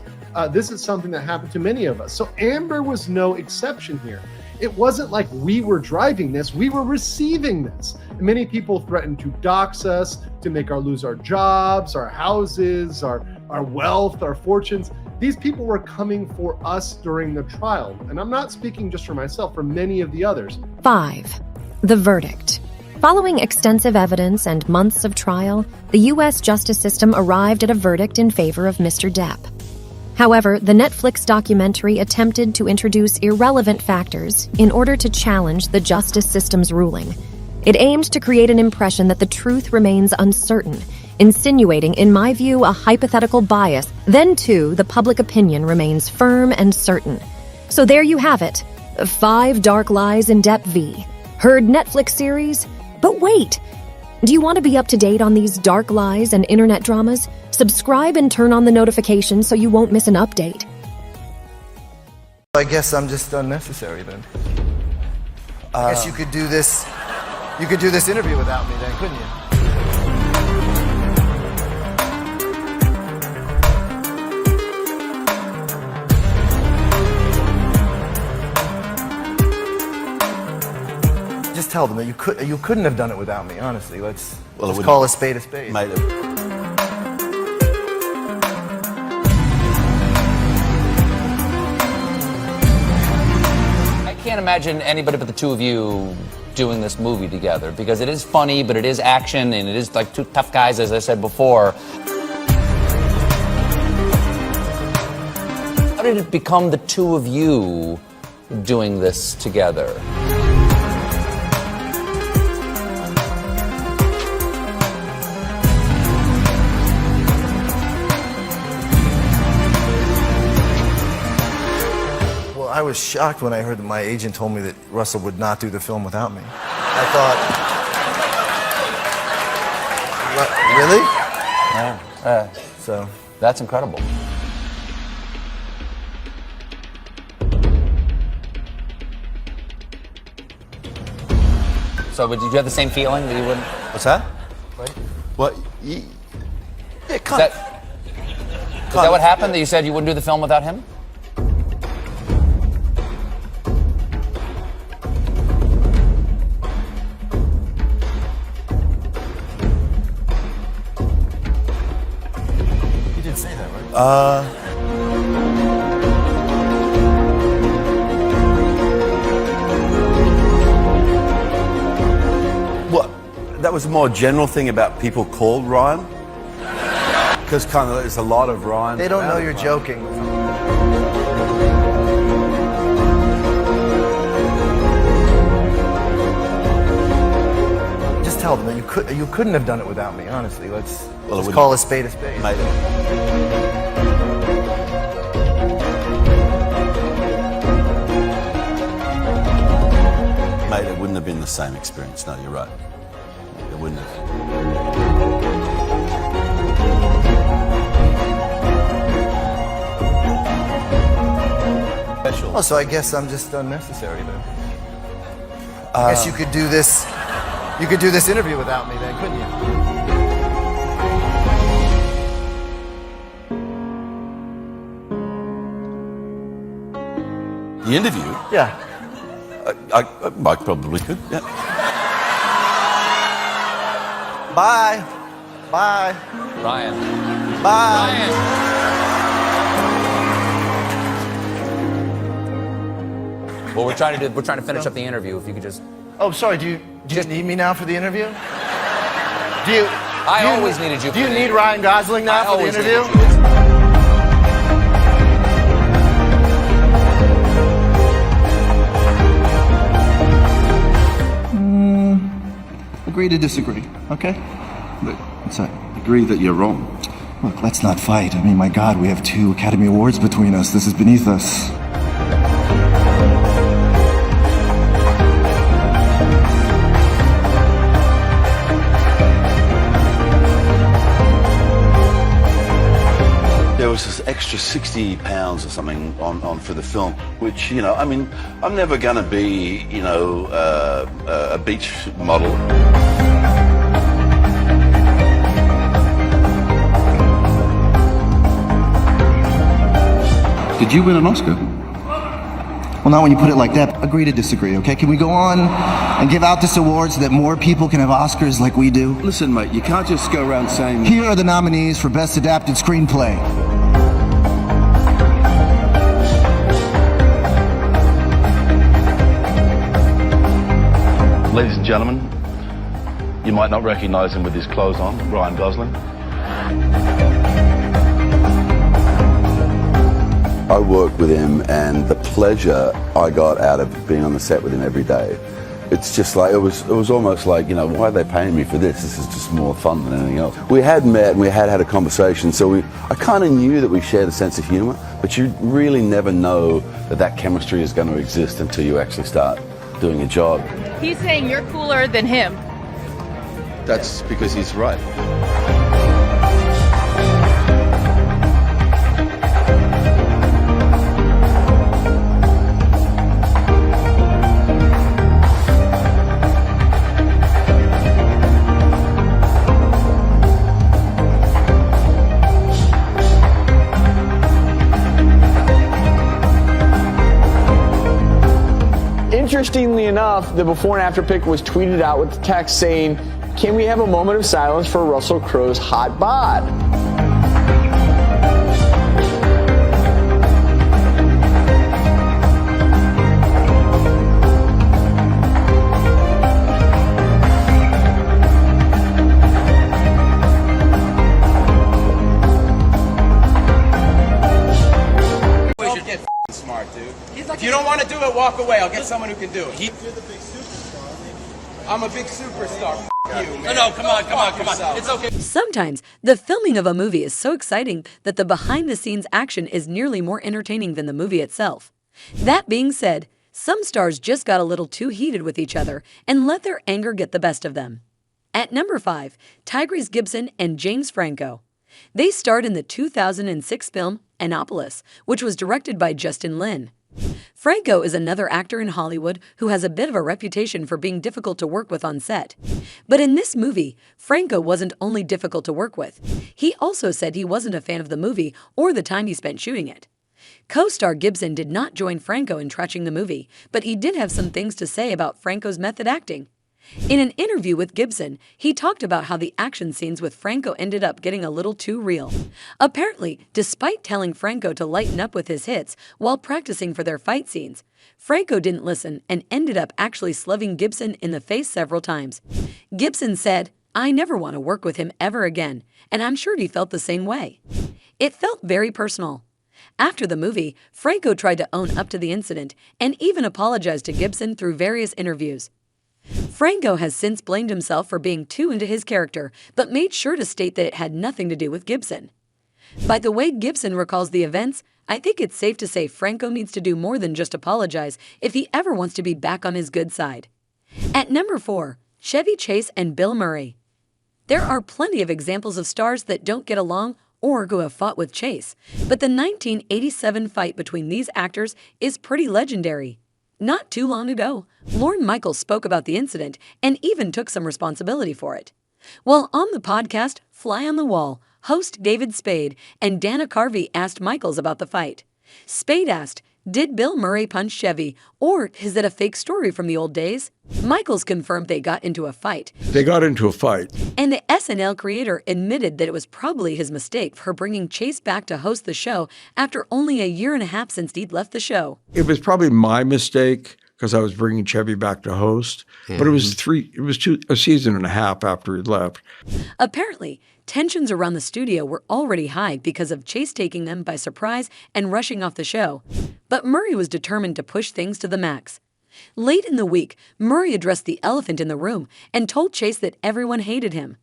This is something that happened to many of us. So Amber was no exception here. It wasn't like we were driving this, we were receiving this. And many people threatened to dox us, to make our lose our jobs, our houses, our wealth, our fortunes. These people were coming for us during the trial. And I'm not speaking just for myself, for many of the others. 5. The verdict. Following extensive evidence and months of trial, the U.S. justice system arrived at a verdict in favor of Mr. Depp. However, the Netflix documentary attempted to introduce irrelevant factors in order to challenge the justice system's ruling. It aimed to create an impression that the truth remains uncertain, insinuating, in my view, a hypothetical bias. Then, too, the public opinion remains firm and certain. So there you have it. 5 dark lies in Depp v. Heard Netflix series? But wait! Do you want to be up to date on these dark lies and internet dramas? Subscribe and turn on the notifications so you won't miss an update. I guess I'm just unnecessary then. I guess you could do this interview without me then, couldn't you? Just tell them that you couldn't have done it without me, honestly. Let's call a spade a spade. Might have. I can't imagine anybody but the two of you doing this movie together, because it is funny, but it is action, and it is like two tough guys, as I said before. How did it become the two of you doing this together? I was shocked when I heard that my agent told me that Russell would not do the film without me. I thought, what, really? Yeah. So that's incredible. So did you have the same feeling that you wouldn't? What's that? What? Yeah, Is that what happened? That you said you wouldn't do the film without him? You did say that, right? What? That was a more general thing about people called Ryan? Because kind of there's a lot of Ryan. They don't know you're joking. Just tell them that you couldn't have done it without me, honestly. Let's call a spade a spade. Mate, it wouldn't have been the same experience. No, you're right. It wouldn't have. Oh, so I guess I'm just unnecessary then. I guess you could do this interview without me then, couldn't you? The interview? Yeah. I probably could, yeah. Bye. Bye. Ryan. Bye. Ryan. Well, we're trying to finish up the interview. If you could just. Oh, sorry. Do you need me now for the interview? I always needed you. Do you need Ryan Gosling now for the interview? Agree to disagree, okay? But what's that? Agree that you're wrong. Look, let's not fight. I mean, my God, we have 2 Academy Awards between us. This is beneath us. There was this extra 60 pounds or something on for the film, which, you know, I mean, I'm never going to be, you know, a beach model. Did you win an Oscar? Well, not when you put it like that. Agree to disagree, okay? Can we go on and give out this award so that more people can have Oscars like we do? Listen, mate, you can't just go around saying... Here are the nominees for Best Adapted Screenplay. Ladies and gentlemen, you might not recognize him with his clothes on, Ryan Gosling. I worked with him, and the pleasure I got out of being on the set with him every day. It's just like, it was almost like, you know, why are they paying me for this? This is just more fun than anything else. We had met and we had a conversation, so I kind of knew that we shared a sense of humor, but you really never know that chemistry is going to exist until you actually start doing a job. He's saying you're cooler than him. That's because he's right. Interestingly enough, the before and after pic was tweeted out with the text saying, "Can we have a moment of silence for Russell Crowe's hot bod?" If you don't want to do it, walk away. I'll get someone who can do it. You're the big superstar. I'm a big superstar. You, man. No, come on. It's okay. Sometimes the filming of a movie is so exciting that the behind-the-scenes action is nearly more entertaining than the movie itself. That being said, some stars just got a little too heated with each other and let their anger get the best of them. At number 5, Tyrese Gibson and James Franco. They starred in the 2006 film Annapolis, which was directed by Justin Lin. Franco is another actor in Hollywood who has a bit of a reputation for being difficult to work with on set. But in this movie, Franco wasn't only difficult to work with. He also said he wasn't a fan of the movie or the time he spent shooting it. Co-star Gibson did not join Franco in trashing the movie, but he did have some things to say about Franco's method acting. In an interview with Gibson, he talked about how the action scenes with Franco ended up getting a little too real. Apparently, despite telling Franco to lighten up with his hits while practicing for their fight scenes, Franco didn't listen and ended up actually slugging Gibson in the face several times. Gibson said, "I never want to work with him ever again," and I'm sure he felt the same way. It felt very personal. After the movie, Franco tried to own up to the incident and even apologized to Gibson through various interviews. Franco has since blamed himself for being too into his character, but made sure to state that it had nothing to do with Gibson. By the way Gibson recalls the events, I think it's safe to say Franco needs to do more than just apologize if he ever wants to be back on his good side. At number 4, Chevy Chase and Bill Murray. There are plenty of examples of stars that don't get along or who have fought with Chase, but the 1987 fight between these actors is pretty legendary. Not too long ago, Lorne Michaels spoke about the incident and even took some responsibility for it. While on the podcast Fly on the Wall, host David Spade and Dana Carvey asked Michaels about the fight. Spade asked, "Did Bill Murray punch Chevy, or is it a fake story from the old days?" Michaels confirmed they got into a fight. They got into a fight. And the SNL creator admitted that it was probably his mistake for bringing Chase back to host the show after only a year and a half since he'd left the show. It was probably my mistake because I was bringing Chevy back to host, but it was a season and a half after he left. Apparently, tensions around the studio were already high because of Chase taking them by surprise and rushing off the show. But Murray was determined to push things to the max. Late in the week, Murray addressed the elephant in the room and told Chase that everyone hated him.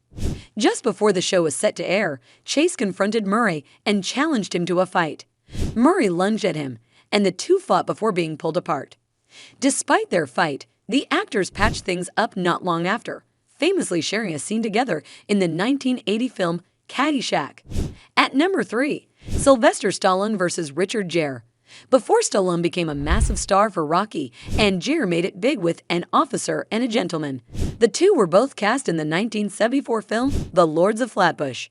Just before the show was set to air, Chase confronted Murray and challenged him to a fight. Murray lunged at him, and the two fought before being pulled apart. Despite their fight, the actors patched things up not long after, famously sharing a scene together in the 1980 film Caddyshack. At number 3, Sylvester Stallone versus Richard Gere. Before Stallone became a massive star for Rocky, and Gere made it big with An Officer and a Gentleman, the two were both cast in the 1974 film The Lords of Flatbush.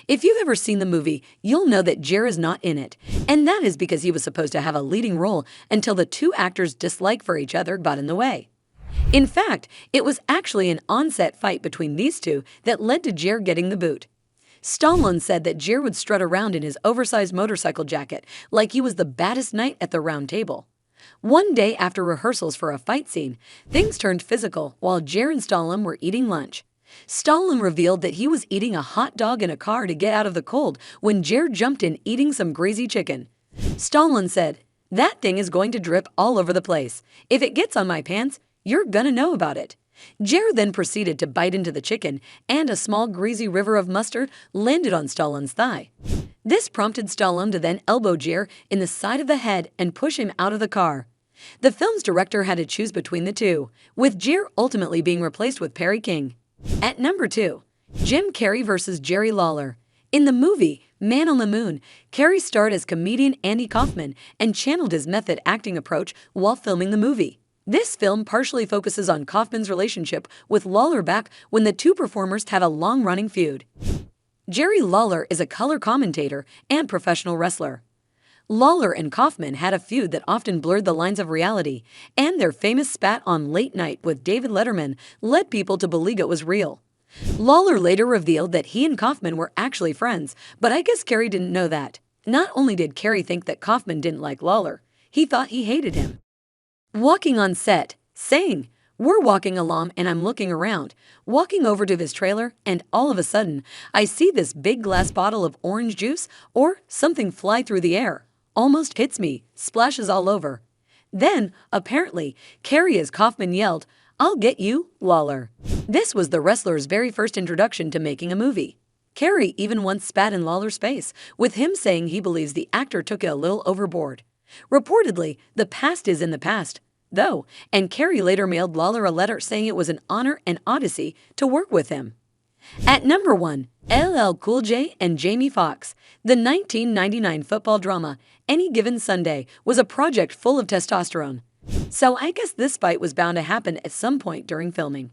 If you've ever seen the movie, you'll know that Gere is not in it, and that is because he was supposed to have a leading role until the two actors' dislike for each other got in the way. In fact, it was actually an on-set fight between these two that led to Gere getting the boot. Stallone said that Gere would strut around in his oversized motorcycle jacket like he was the baddest knight at the round table. One day after rehearsals for a fight scene, things turned physical while Gere and Stallone were eating lunch. Stallone revealed that he was eating a hot dog in a car to get out of the cold when Gere jumped in eating some greasy chicken. Stallone said, "That thing is going to drip all over the place. If it gets on my pants, you're gonna know about it." Gere then proceeded to bite into the chicken, and a small greasy river of mustard landed on Stallone's thigh. This prompted Stallone to then elbow Gere in the side of the head and push him out of the car. The film's director had to choose between the two, with Gere ultimately being replaced with Perry King. At number 2, Jim Carrey versus Jerry Lawler. In the movie Man on the Moon, Carrey starred as comedian Andy Kaufman and channeled his method acting approach while filming the movie. This film partially focuses on Kaufman's relationship with Lawler back when the two performers had a long-running feud. Jerry Lawler is a color commentator and professional wrestler. Lawler and Kaufman had a feud that often blurred the lines of reality, and their famous spat on Late Night with David Letterman led people to believe it was real. Lawler later revealed that he and Kaufman were actually friends, but I guess Carrey didn't know that. Not only did Carrey think that Kaufman didn't like Lawler, he thought he hated him. Walking on set, saying, "We're walking along and I'm looking around, walking over to his trailer, and all of a sudden, I see this big glass bottle of orange juice or something fly through the air, almost hits me, splashes all over." Then, apparently, Carrey as Kaufman yelled, "I'll get you, Lawler." This was the wrestler's very first introduction to making a movie. Carrey even once spat in Lawler's face, with him saying he believes the actor took it a little overboard. Reportedly, the past is in the past, though, and Carrey later mailed Lawler a letter saying it was an honor and odyssey to work with him. At number 1, LL Cool J and Jamie Foxx. The 1999 football drama, Any Given Sunday, was a project full of testosterone. So I guess this fight was bound to happen at some point during filming.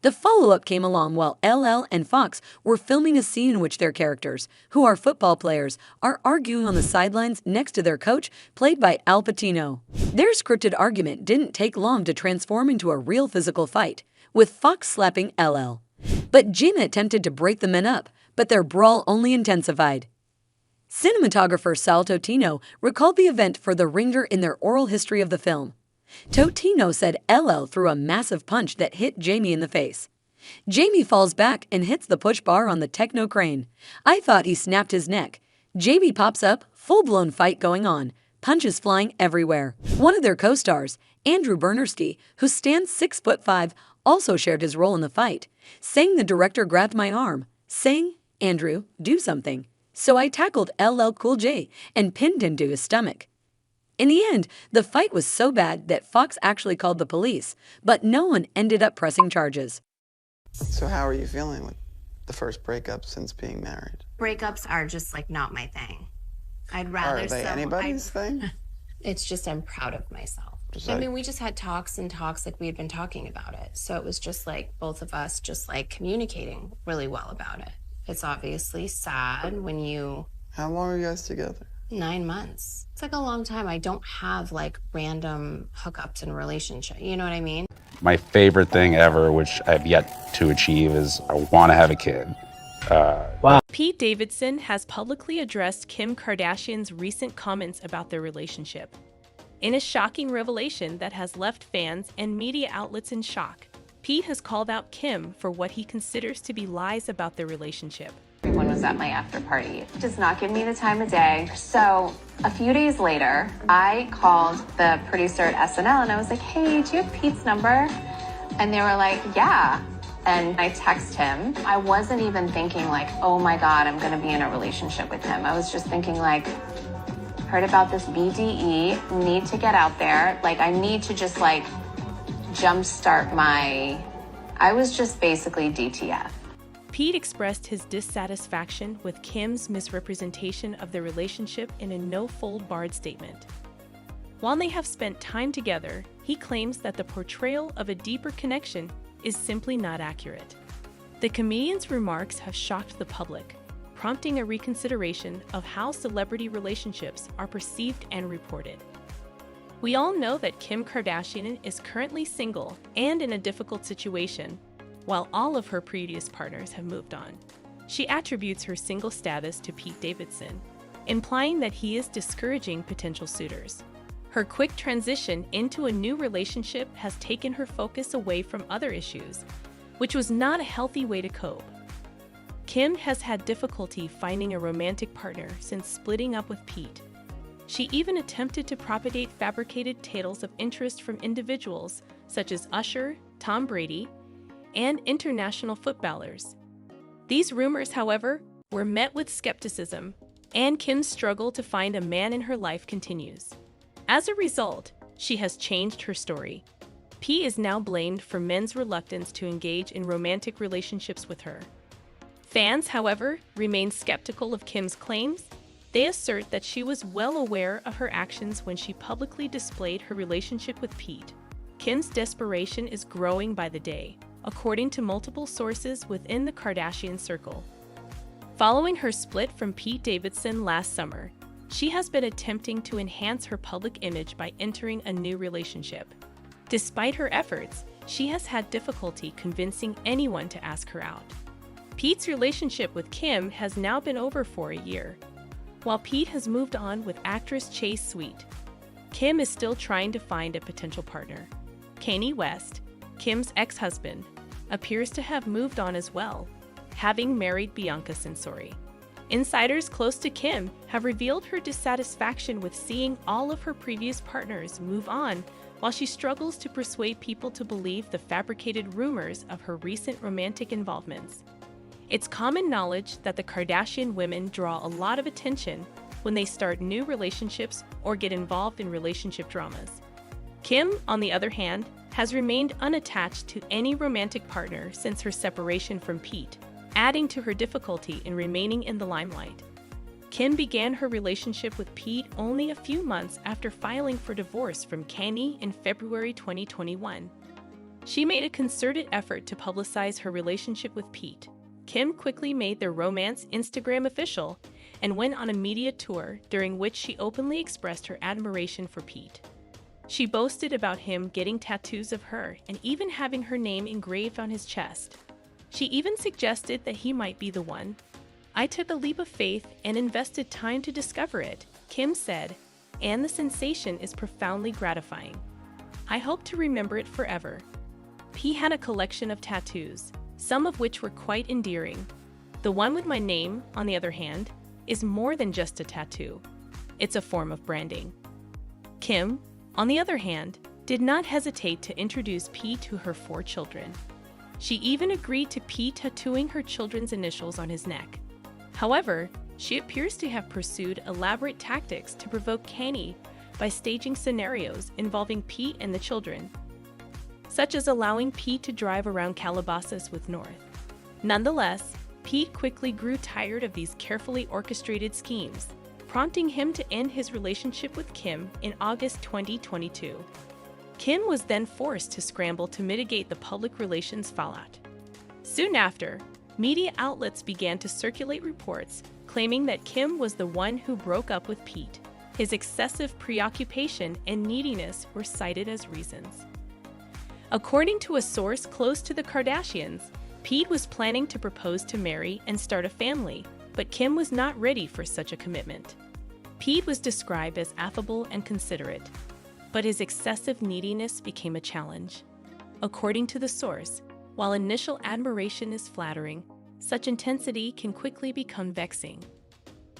The follow-up came along while LL and Fox were filming a scene in which their characters, who are football players, are arguing on the sidelines next to their coach, played by Al Pacino. Their scripted argument didn't take long to transform into a real physical fight, with Fox slapping LL. But Jamie attempted to break the men up, but their brawl only intensified. Cinematographer Sal Totino recalled the event for The Ringer in their oral history of the film. Totino said LL threw a massive punch that hit Jamie in the face. Jamie falls back and hits the push bar on the techno crane. I thought he snapped his neck. Jamie pops up, full-blown fight going on, punches flying everywhere. One of their co-stars, Andrew Bernstein, who stands 6'5", also shared his role in the fight, saying the director grabbed my arm, saying, "Andrew, do something." So I tackled LL Cool J and pinned him to his stomach. In the end, the fight was so bad that Fox actually called the police, but no one ended up pressing charges. So how are you feeling with the first breakup since being married? Breakups are just like not my thing. I'd rather. Are they anybody's thing? It's just I'm proud of myself. I mean, we just had talks and talks like we had been talking about it. So it was just like both of us just like communicating really well about it. It's obviously sad when you... How long are you guys together? 9 months. It's like a long time. I don't have like random hookups in a relationship. You know what I mean? My favorite thing ever, which I've yet to achieve, is I want to have a kid. Wow. Pete Davidson has publicly addressed Kim Kardashian's recent comments about their relationship. In a shocking revelation that has left fans and media outlets in shock, Pete has called out Kim for what he considers to be lies about their relationship. Everyone was at my after party. It does not give me the time of day. So a few days later, I called the producer at SNL and I was like, "Hey, do you have Pete's number?" And they were like, "Yeah." And I text him. I wasn't even thinking like, "Oh my God, I'm gonna be in a relationship with him." I was just thinking like, heard about this BDE, need to get out there. Like I need to just like jumpstart I was just basically DTF. Pete expressed his dissatisfaction with Kim's misrepresentation of their relationship in a no-fold-barred statement. While they have spent time together, he claims that the portrayal of a deeper connection is simply not accurate. The comedian's remarks have shocked the public, prompting a reconsideration of how celebrity relationships are perceived and reported. We all know that Kim Kardashian is currently single and in a difficult situation, while all of her previous partners have moved on. She attributes her single status to Pete Davidson, implying that he is discouraging potential suitors. Her quick transition into a new relationship has taken her focus away from other issues, which was not a healthy way to cope. Kim has had difficulty finding a romantic partner since splitting up with Pete. She even attempted to propagate fabricated tales of interest from individuals such as Usher, Tom Brady, and international footballers. These rumors, however, were met with skepticism, and Kim's struggle to find a man in her life continues. As a result, she has changed her story. P is now blamed for men's reluctance to engage in romantic relationships with her. Fans, however, remain skeptical of Kim's claims. They assert that she was well aware of her actions when she publicly displayed her relationship with Pete. Kim's desperation is growing by the day, according to multiple sources within the Kardashian circle. Following her split from Pete Davidson last summer, she has been attempting to enhance her public image by entering a new relationship. Despite her efforts, she has had difficulty convincing anyone to ask her out. Pete's relationship with Kim has now been over for a year. While Pete has moved on with actress Chase Sweet, Kim is still trying to find a potential partner. Kanye West, Kim's ex-husband, appears to have moved on as well, having married Bianca Censori. Insiders close to Kim have revealed her dissatisfaction with seeing all of her previous partners move on while she struggles to persuade people to believe the fabricated rumors of her recent romantic involvements. It's common knowledge that the Kardashian women draw a lot of attention when they start new relationships or get involved in relationship dramas. Kim, on the other hand, has remained unattached to any romantic partner since her separation from Pete, adding to her difficulty in remaining in the limelight. Kim began her relationship with Pete only a few months after filing for divorce from Kenny in February 2021. She made a concerted effort to publicize her relationship with Pete. Kim quickly made their romance Instagram official and went on a media tour during which she openly expressed her admiration for Pete. She boasted about him getting tattoos of her and even having her name engraved on his chest. She even suggested that he might be the one. "I took a leap of faith and invested time to discover it," Kim said, "and the sensation is profoundly gratifying. I hope to remember it forever." He had a collection of tattoos, some of which were quite endearing. The one with my name, on the other hand, is more than just a tattoo. It's a form of branding. Kim, on the other hand, did not hesitate to introduce Pete to her 4 children. She even agreed to Pete tattooing her children's initials on his neck. However, she appears to have pursued elaborate tactics to provoke Kenny by staging scenarios involving Pete and the children, such as allowing Pete to drive around Calabasas with North. Nonetheless, Pete quickly grew tired of these carefully orchestrated schemes, prompting him to end his relationship with Kim in August 2022. Kim was then forced to scramble to mitigate the public relations fallout. Soon after, media outlets began to circulate reports claiming that Kim was the one who broke up with Pete. His excessive preoccupation and neediness were cited as reasons. According to a source close to the Kardashians, Pete was planning to propose to Mary and start a family, but Kim was not ready for such a commitment. Pete was described as affable and considerate, but his excessive neediness became a challenge. According to the source, while initial admiration is flattering, such intensity can quickly become vexing.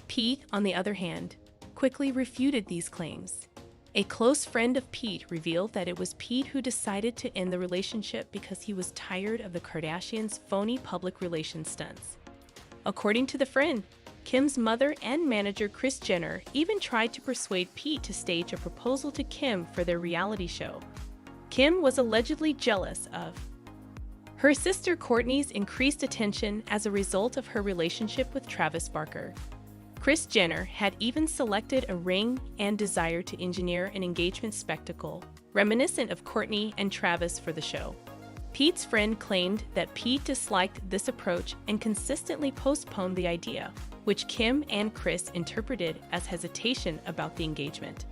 Pete, on the other hand, quickly refuted these claims. A close friend of Pete revealed that it was Pete who decided to end the relationship because he was tired of the Kardashians' phony public relations stunts. According to the friend, Kim's mother and manager Kris Jenner even tried to persuade Pete to stage a proposal to Kim for their reality show. Kim was allegedly jealous of her sister Kourtney's increased attention as a result of her relationship with Travis Barker. Kris Jenner had even selected a ring and desired to engineer an engagement spectacle reminiscent of Kourtney and Travis for the show. Pete's friend claimed that Pete disliked this approach and consistently postponed the idea, which Kim and Kris interpreted as hesitation about the engagement.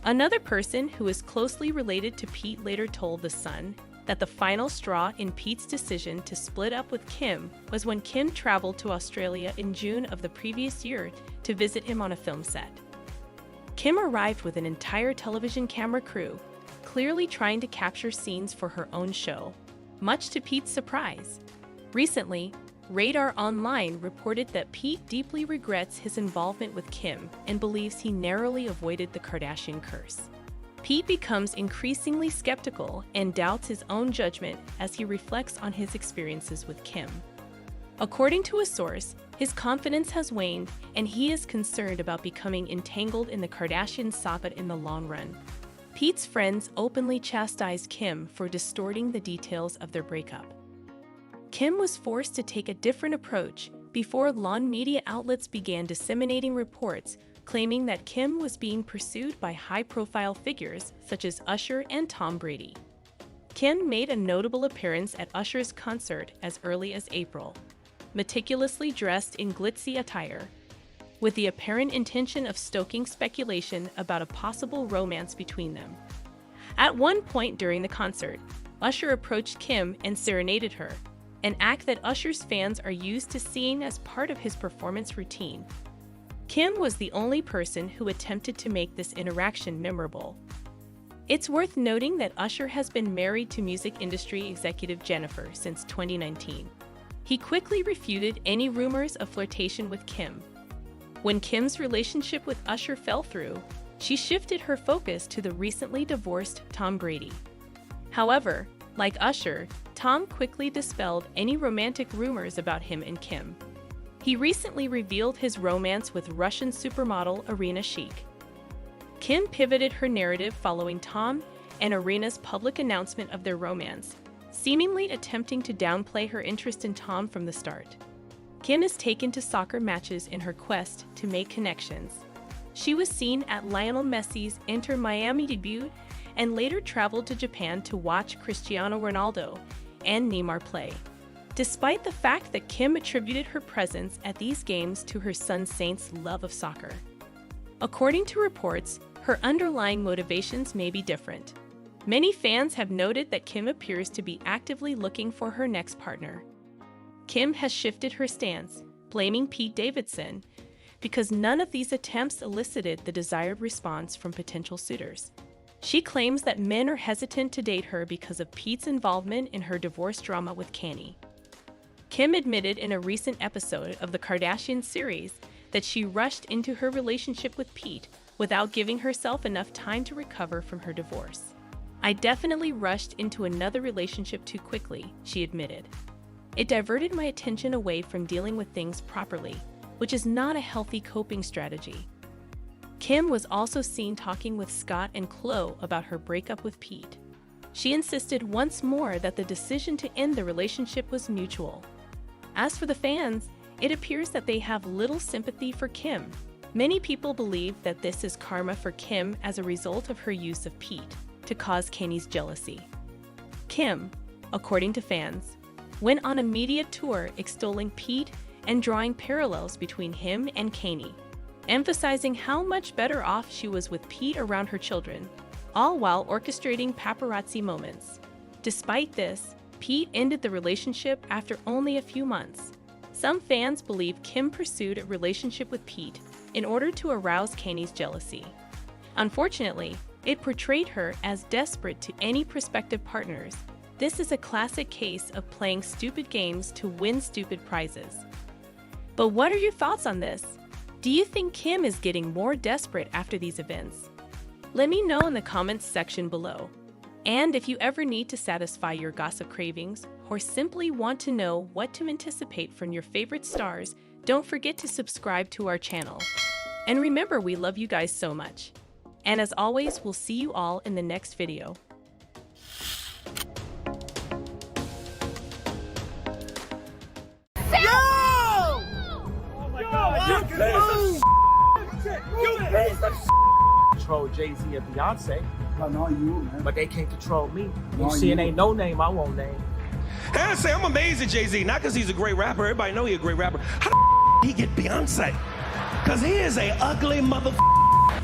Another person who is closely related to Pete later told The Sun that the final straw in Pete's decision to split up with Kim was when Kim traveled to Australia in June of the previous year to visit him on a film set. Kim arrived with an entire television camera crew, clearly trying to capture scenes for her own show, much to Pete's surprise. Recently, Radar Online reported that Pete deeply regrets his involvement with Kim and believes he narrowly avoided the Kardashian curse. Pete becomes increasingly skeptical and doubts his own judgment as he reflects on his experiences with Kim. According to a source, his confidence has waned and he is concerned about becoming entangled in the Kardashian saga in the long run. Pete's friends openly chastised Kim for distorting the details of their breakup. Kim was forced to take a different approach before lawn media outlets began disseminating reports claiming that Kim was being pursued by high-profile figures such as Usher and Tom Brady. Kim made a notable appearance at Usher's concert as early as April, meticulously dressed in glitzy attire, with the apparent intention of stoking speculation about a possible romance between them. At one point during the concert, Usher approached Kim and serenaded her, an act that Usher's fans are used to seeing as part of his performance routine. Kim was the only person who attempted to make this interaction memorable. It's worth noting that Usher has been married to music industry executive Jennifer since 2019. He quickly refuted any rumors of flirtation with Kim. When Kim's relationship with Usher fell through, she shifted her focus to the recently divorced Tom Brady. However, like Usher, Tom quickly dispelled any romantic rumors about him and Kim. He recently revealed his romance with Russian supermodel Irina Shayk. Kim pivoted her narrative following Tom and Irina's public announcement of their romance, seemingly attempting to downplay her interest in Tom from the start. Kim is taken to soccer matches in her quest to make connections. She was seen at Lionel Messi's Inter Miami debut and later traveled to Japan to watch Cristiano Ronaldo and Neymar play. Despite the fact that Kim attributed her presence at these games to her son Saint's love of soccer. According to reports, her underlying motivations may be different. Many fans have noted that Kim appears to be actively looking for her next partner. Kim has shifted her stance, blaming Pete Davidson, because none of these attempts elicited the desired response from potential suitors. She claims that men are hesitant to date her because of Pete's involvement in her divorce drama with Kanye. Kim admitted in a recent episode of the Kardashian series that she rushed into her relationship with Pete without giving herself enough time to recover from her divorce. "I definitely rushed into another relationship too quickly," she admitted. "It diverted my attention away from dealing with things properly, which is not a healthy coping strategy." Kim was also seen talking with Scott and Khloe about her breakup with Pete. She insisted once more that the decision to end the relationship was mutual. As for the fans, it appears that they have little sympathy for Kim. Many people believe that this is karma for Kim as a result of her use of Pete to cause Kanye's jealousy. Kim, according to fans, went on a media tour extolling Pete and drawing parallels between him and Kanye, emphasizing how much better off she was with Pete around her children, all while orchestrating paparazzi moments. Despite this, Pete ended the relationship after only a few months. Some fans believe Kim pursued a relationship with Pete in order to arouse Kanye's jealousy. Unfortunately, it portrayed her as desperate to any prospective partners. This is a classic case of playing stupid games to win stupid prizes. But what are your thoughts on this? Do you think Kim is getting more desperate after these events? Let me know in the comments section below. And if you ever need to satisfy your gossip cravings or simply want to know what to anticipate from your favorite stars, don't forget to subscribe to our channel. And remember, we love you guys so much. And as always, we'll see you all in the next video. Control Jay-Z and Beyonce. I know you, man. But they can't control me. You see, it ain't no name I won't name. And I say I'm amazed at Jay-Z, not because he's a great rapper. Everybody know he's a great rapper. How the he get Beyonce? Because he is a ugly motherfucker.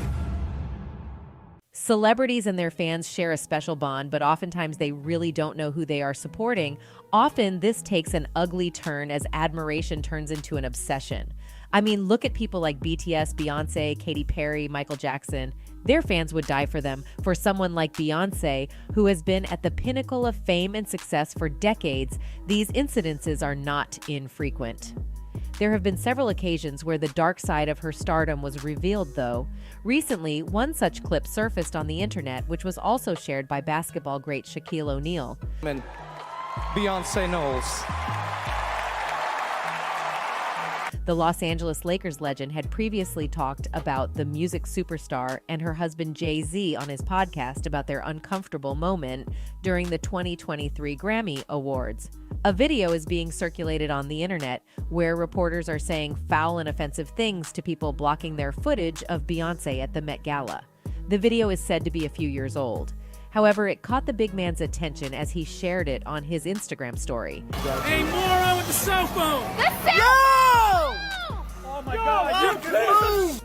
Celebrities and their fans share a special bond, but oftentimes they really don't know who they are supporting. Often this takes an ugly turn as admiration turns into an obsession. I mean, look at people like BTS, Beyonce, Katy Perry, Michael Jackson. Their fans would die for them. For someone like Beyonce, who has been at the pinnacle of fame and success for decades, these incidences are not infrequent. There have been several occasions where the dark side of her stardom was revealed, though. Recently, one such clip surfaced on the internet, which was also shared by basketball great Shaquille O'Neal. And Beyonce knows. The Los Angeles Lakers legend had previously talked about the music superstar and her husband Jay-Z on his podcast about their uncomfortable moment during the 2023 Grammy Awards. A video is being circulated on the internet where reporters are saying foul and offensive things to people blocking their footage of Beyonce at the Met Gala. The video is said to be a few years old. However, it caught the big man's attention as he shared it on his Instagram story. Hey, moron with the cell phone! Oh my God,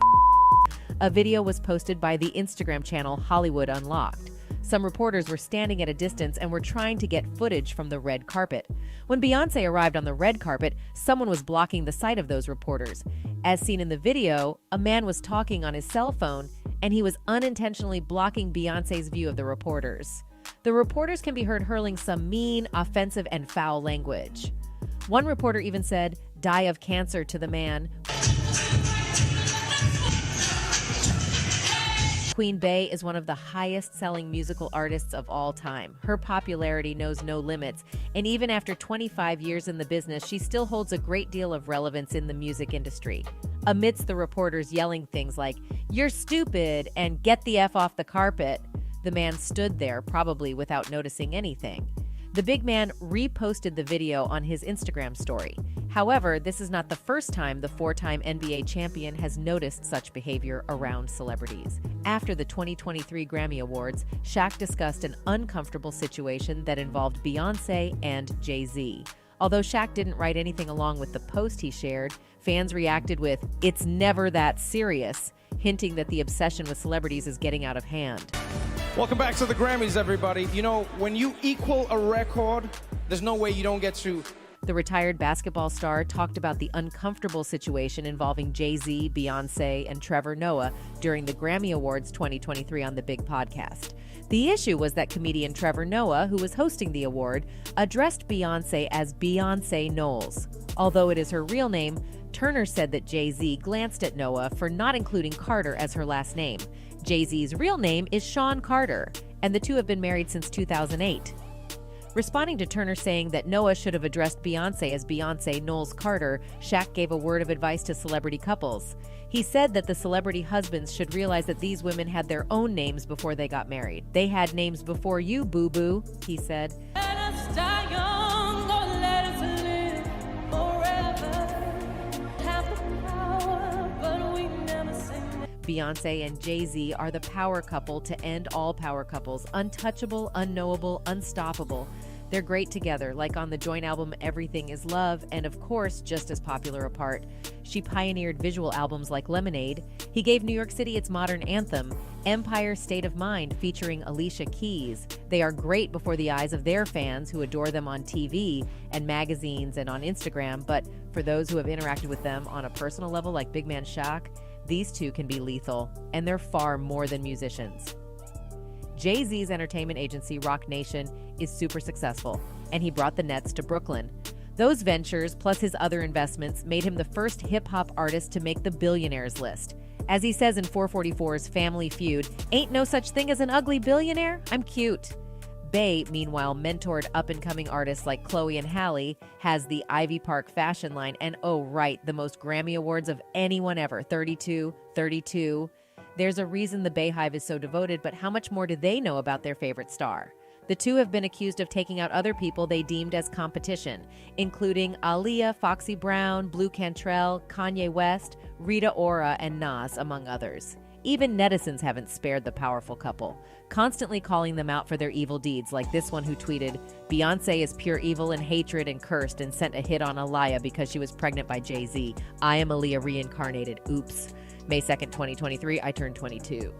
A video was posted by the Instagram channel Hollywood Unlocked. Some reporters were standing at a distance and were trying to get footage from the red carpet. When Beyonce arrived on the red carpet, someone was blocking the sight of those reporters. As seen in the video, a man was talking on his cell phone, and he was unintentionally blocking Beyonce's view of the reporters. The reporters can be heard hurling some mean, offensive, and foul language. One reporter even said, "Die of cancer" to the man. Queen Bey is one of the highest-selling musical artists of all time. Her popularity knows no limits, and even after 25 years in the business, she still holds a great deal of relevance in the music industry. Amidst the reporters yelling things like, "You're stupid," and "Get the F off the carpet," the man stood there, probably without noticing anything. The big man reposted the video on his Instagram story. However, this is not the first time the four-time NBA champion has noticed such behavior around celebrities. After the 2023 Grammy Awards, Shaq discussed an uncomfortable situation that involved Beyoncé and Jay-Z. Although Shaq didn't write anything along with the post he shared, fans reacted with, "It's never that serious," hinting that the obsession with celebrities is getting out of hand. Welcome back to the Grammys, everybody. You know, when you equal a record, there's no way you don't get to. The retired basketball star talked about the uncomfortable situation involving Jay-Z, Beyoncé, and Trevor Noah during the Grammy Awards 2023 on The Big Podcast. The issue was that comedian Trevor Noah, who was hosting the award, addressed Beyoncé as Beyonce Knowles. Although it is her real name, Turner said that Jay-Z glanced at Noah for not including Carter as her last name. Jay-Z's real name is Sean Carter, and the two have been married since 2008. Responding to Turner saying that Noah should have addressed Beyoncé as Beyonce Knowles Carter, Shaq gave a word of advice to celebrity couples. He said that the celebrity husbands should realize that these women had their own names before they got married. "They had names before you, boo-boo," he said. Beyoncé and Jay-Z are the power couple to end all power couples. Untouchable, unknowable, unstoppable. They're great together, like on the joint album Everything Is Love, and of course, just as popular apart. She pioneered visual albums like Lemonade. He gave New York City its modern anthem, Empire State of Mind, featuring Alicia Keys. They are great before the eyes of their fans who adore them on TV and magazines and on Instagram, but for those who have interacted with them on a personal level like Big Man Shaq, these two can be lethal, and they're far more than musicians. Jay-Z's entertainment agency, Roc Nation, is super successful, and he brought the Nets to Brooklyn. Those ventures, plus his other investments, made him the first hip-hop artist to make the billionaires list. As he says in 444's Family Feud, "Ain't no such thing as an ugly billionaire, I'm cute." Bey, meanwhile, mentored up-and-coming artists like Chloe and Halle, has the Ivy Park fashion line, and oh right, the most Grammy Awards of anyone ever, 32. There's a reason the Beyhive is so devoted, but how much more do they know about their favorite star? The two have been accused of taking out other people they deemed as competition, including Aaliyah, Foxy Brown, Blue Cantrell, Kanye West, Rita Ora, and Nas, among others. Even netizens haven't spared the powerful couple, constantly calling them out for their evil deeds, like this one who tweeted, "Beyoncé is pure evil and hatred and cursed and sent a hit on Aaliyah because she was pregnant by Jay-Z. I am Aaliyah reincarnated. Oops. May 2nd, 2023, I turned 22.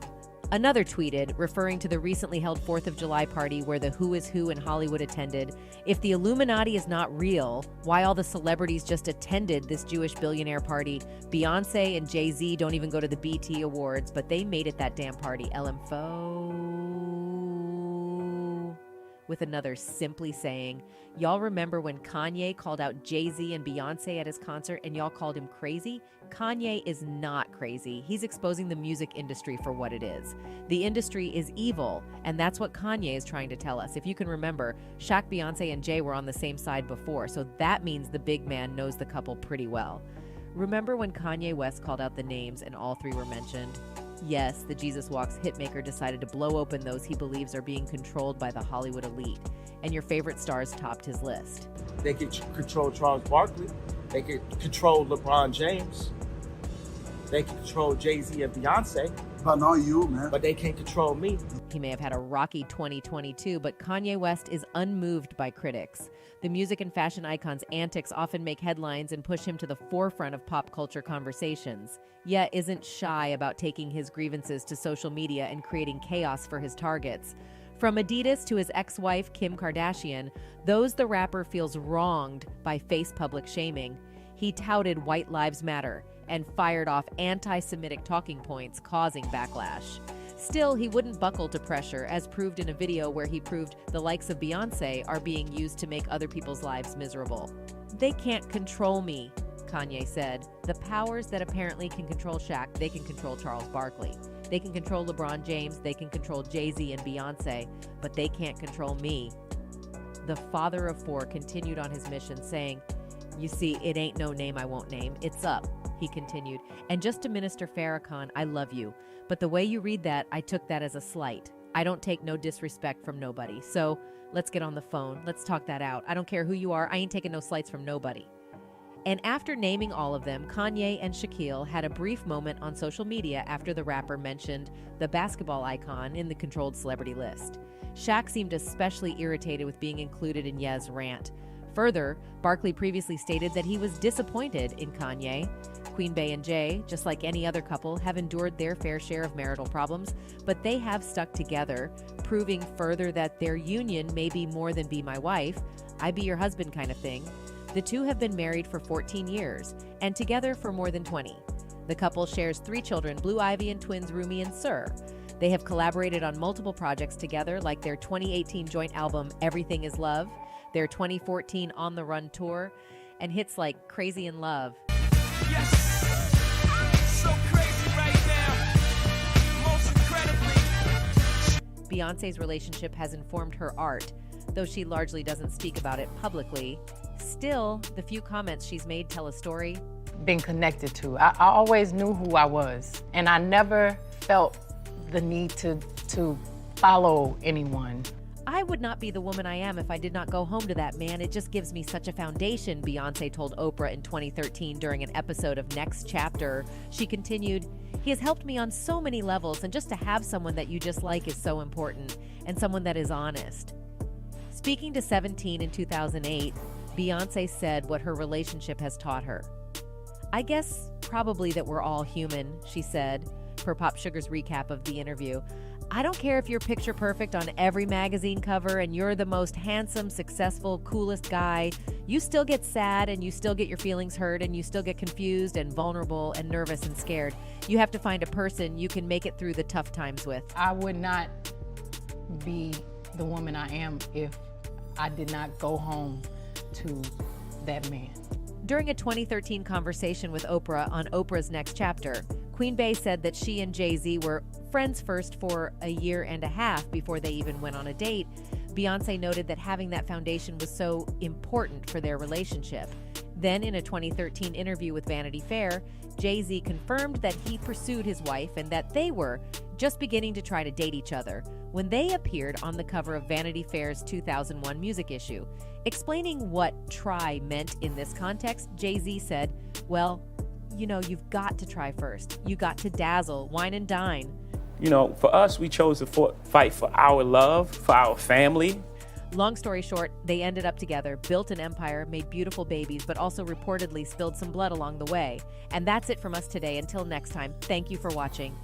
Another tweeted, referring to the recently held 4th of July party where the Who is Who in Hollywood attended, "If the Illuminati is not real, why all the celebrities just attended this Jewish billionaire party? Beyoncé and Jay-Z don't even go to the BT Awards, but they made it that damn party. LMFO." With another simply saying, "Y'all remember when Kanye called out Jay-Z and Beyoncé at his concert and y'all called him crazy? Kanye is not crazy. He's exposing the music industry for what it is. The industry is evil, and that's what Kanye is trying to tell us. If you can remember, Shaq, Beyoncé, and Jay were on the same side before, so that means the big man knows the couple pretty well. Remember when Kanye West called out the names and all three were mentioned? Yes, the Jesus Walks hitmaker decided to blow open those he believes are being controlled by the Hollywood elite, and your favorite stars topped his list. They could control Charles Barkley. They could control LeBron James. They can control Jay-Z and Beyonce. But not you, man. But they can't control me. He may have had a rocky 2022, but Kanye West is unmoved by critics. The music and fashion icon's antics often make headlines and push him to the forefront of pop culture conversations, yet isn't shy about taking his grievances to social media and creating chaos for his targets. From Adidas to his ex-wife, Kim Kardashian, those the rapper feels wronged by face public shaming. He touted White Lives Matter and fired off anti-Semitic talking points, causing backlash. Still, he wouldn't buckle to pressure, as proved in a video where he proved the likes of Beyoncé are being used to make other people's lives miserable. "They can't control me," Kanye said. "The powers that apparently can control Shaq, they can control Charles Barkley. They can control LeBron James, they can control Jay-Z and Beyoncé, but they can't control me." The father of four continued on his mission, saying, "You see, it ain't no name I won't name. It's up," he continued. "And just to Minister Farrakhan, I love you. But the way you read that, I took that as a slight. I don't take no disrespect from nobody. So let's get on the phone. Let's talk that out. I don't care who you are. I ain't taking no slights from nobody. And after naming all of them, Kanye and Shaquille had a brief moment on social media after the rapper mentioned the basketball icon in the controlled celebrity list. Shaq seemed especially irritated with being included in Ye's rant. Further, Barkley previously stated that he was disappointed in Kanye. Queen Bey and Jay, just like any other couple, have endured their fair share of marital problems, but they have stuck together, proving further that their union may be more than be my wife, I be your husband kind of thing. The two have been married for 14 years and together for more than 20. The couple shares 3 children, Blue Ivy and twins Rumi and Sir. They have collaborated on multiple projects together, like their 2018 joint album Everything Is Love, their 2014 On the Run tour, and hits like Crazy in Love. Yes, so crazy right now, most incredibly. Beyonce's relationship has informed her art, though she largely doesn't speak about it publicly. Still, the few comments she's made tell a story. Been connected to. I always knew who I was, and I never felt the need to follow anyone. I would not be the woman I am if I did not go home to that man. It just gives me such a foundation, Beyonce told Oprah in 2013 during an episode of Next Chapter. She continued, he has helped me on so many levels, and just to have someone that you just like is so important, and someone that is honest. Speaking to 17 in 2008, Beyonce said what her relationship has taught her. I guess probably that we're all human, she said, per Pop Sugar's recap of the interview. I don't care if you're picture perfect on every magazine cover and you're the most handsome, successful, coolest guy. You still get sad and you still get your feelings hurt and you still get confused and vulnerable and nervous and scared. You have to find a person you can make it through the tough times with. I would not be the woman I am if I did not go home to that man. During a 2013 conversation with Oprah on Oprah's Next Chapter, Queen Bey said that she and Jay-Z were friends first for a year and a half before they even went on a date. Beyonce noted that having that foundation was so important for their relationship. Then, in a 2013 interview with Vanity Fair, Jay-Z confirmed that he pursued his wife and that they were just beginning to try to date each other when they appeared on the cover of Vanity Fair's 2001 music issue. Explaining what try meant in this context, Jay-Z said, well, you know, you've got to try first. You got to dazzle, wine and dine. You know, for us, we chose to fight for our love, for our family. Long story short, they ended up together, built an empire, made beautiful babies, but also reportedly spilled some blood along the way. And that's it from us today. Until next time, thank you for watching.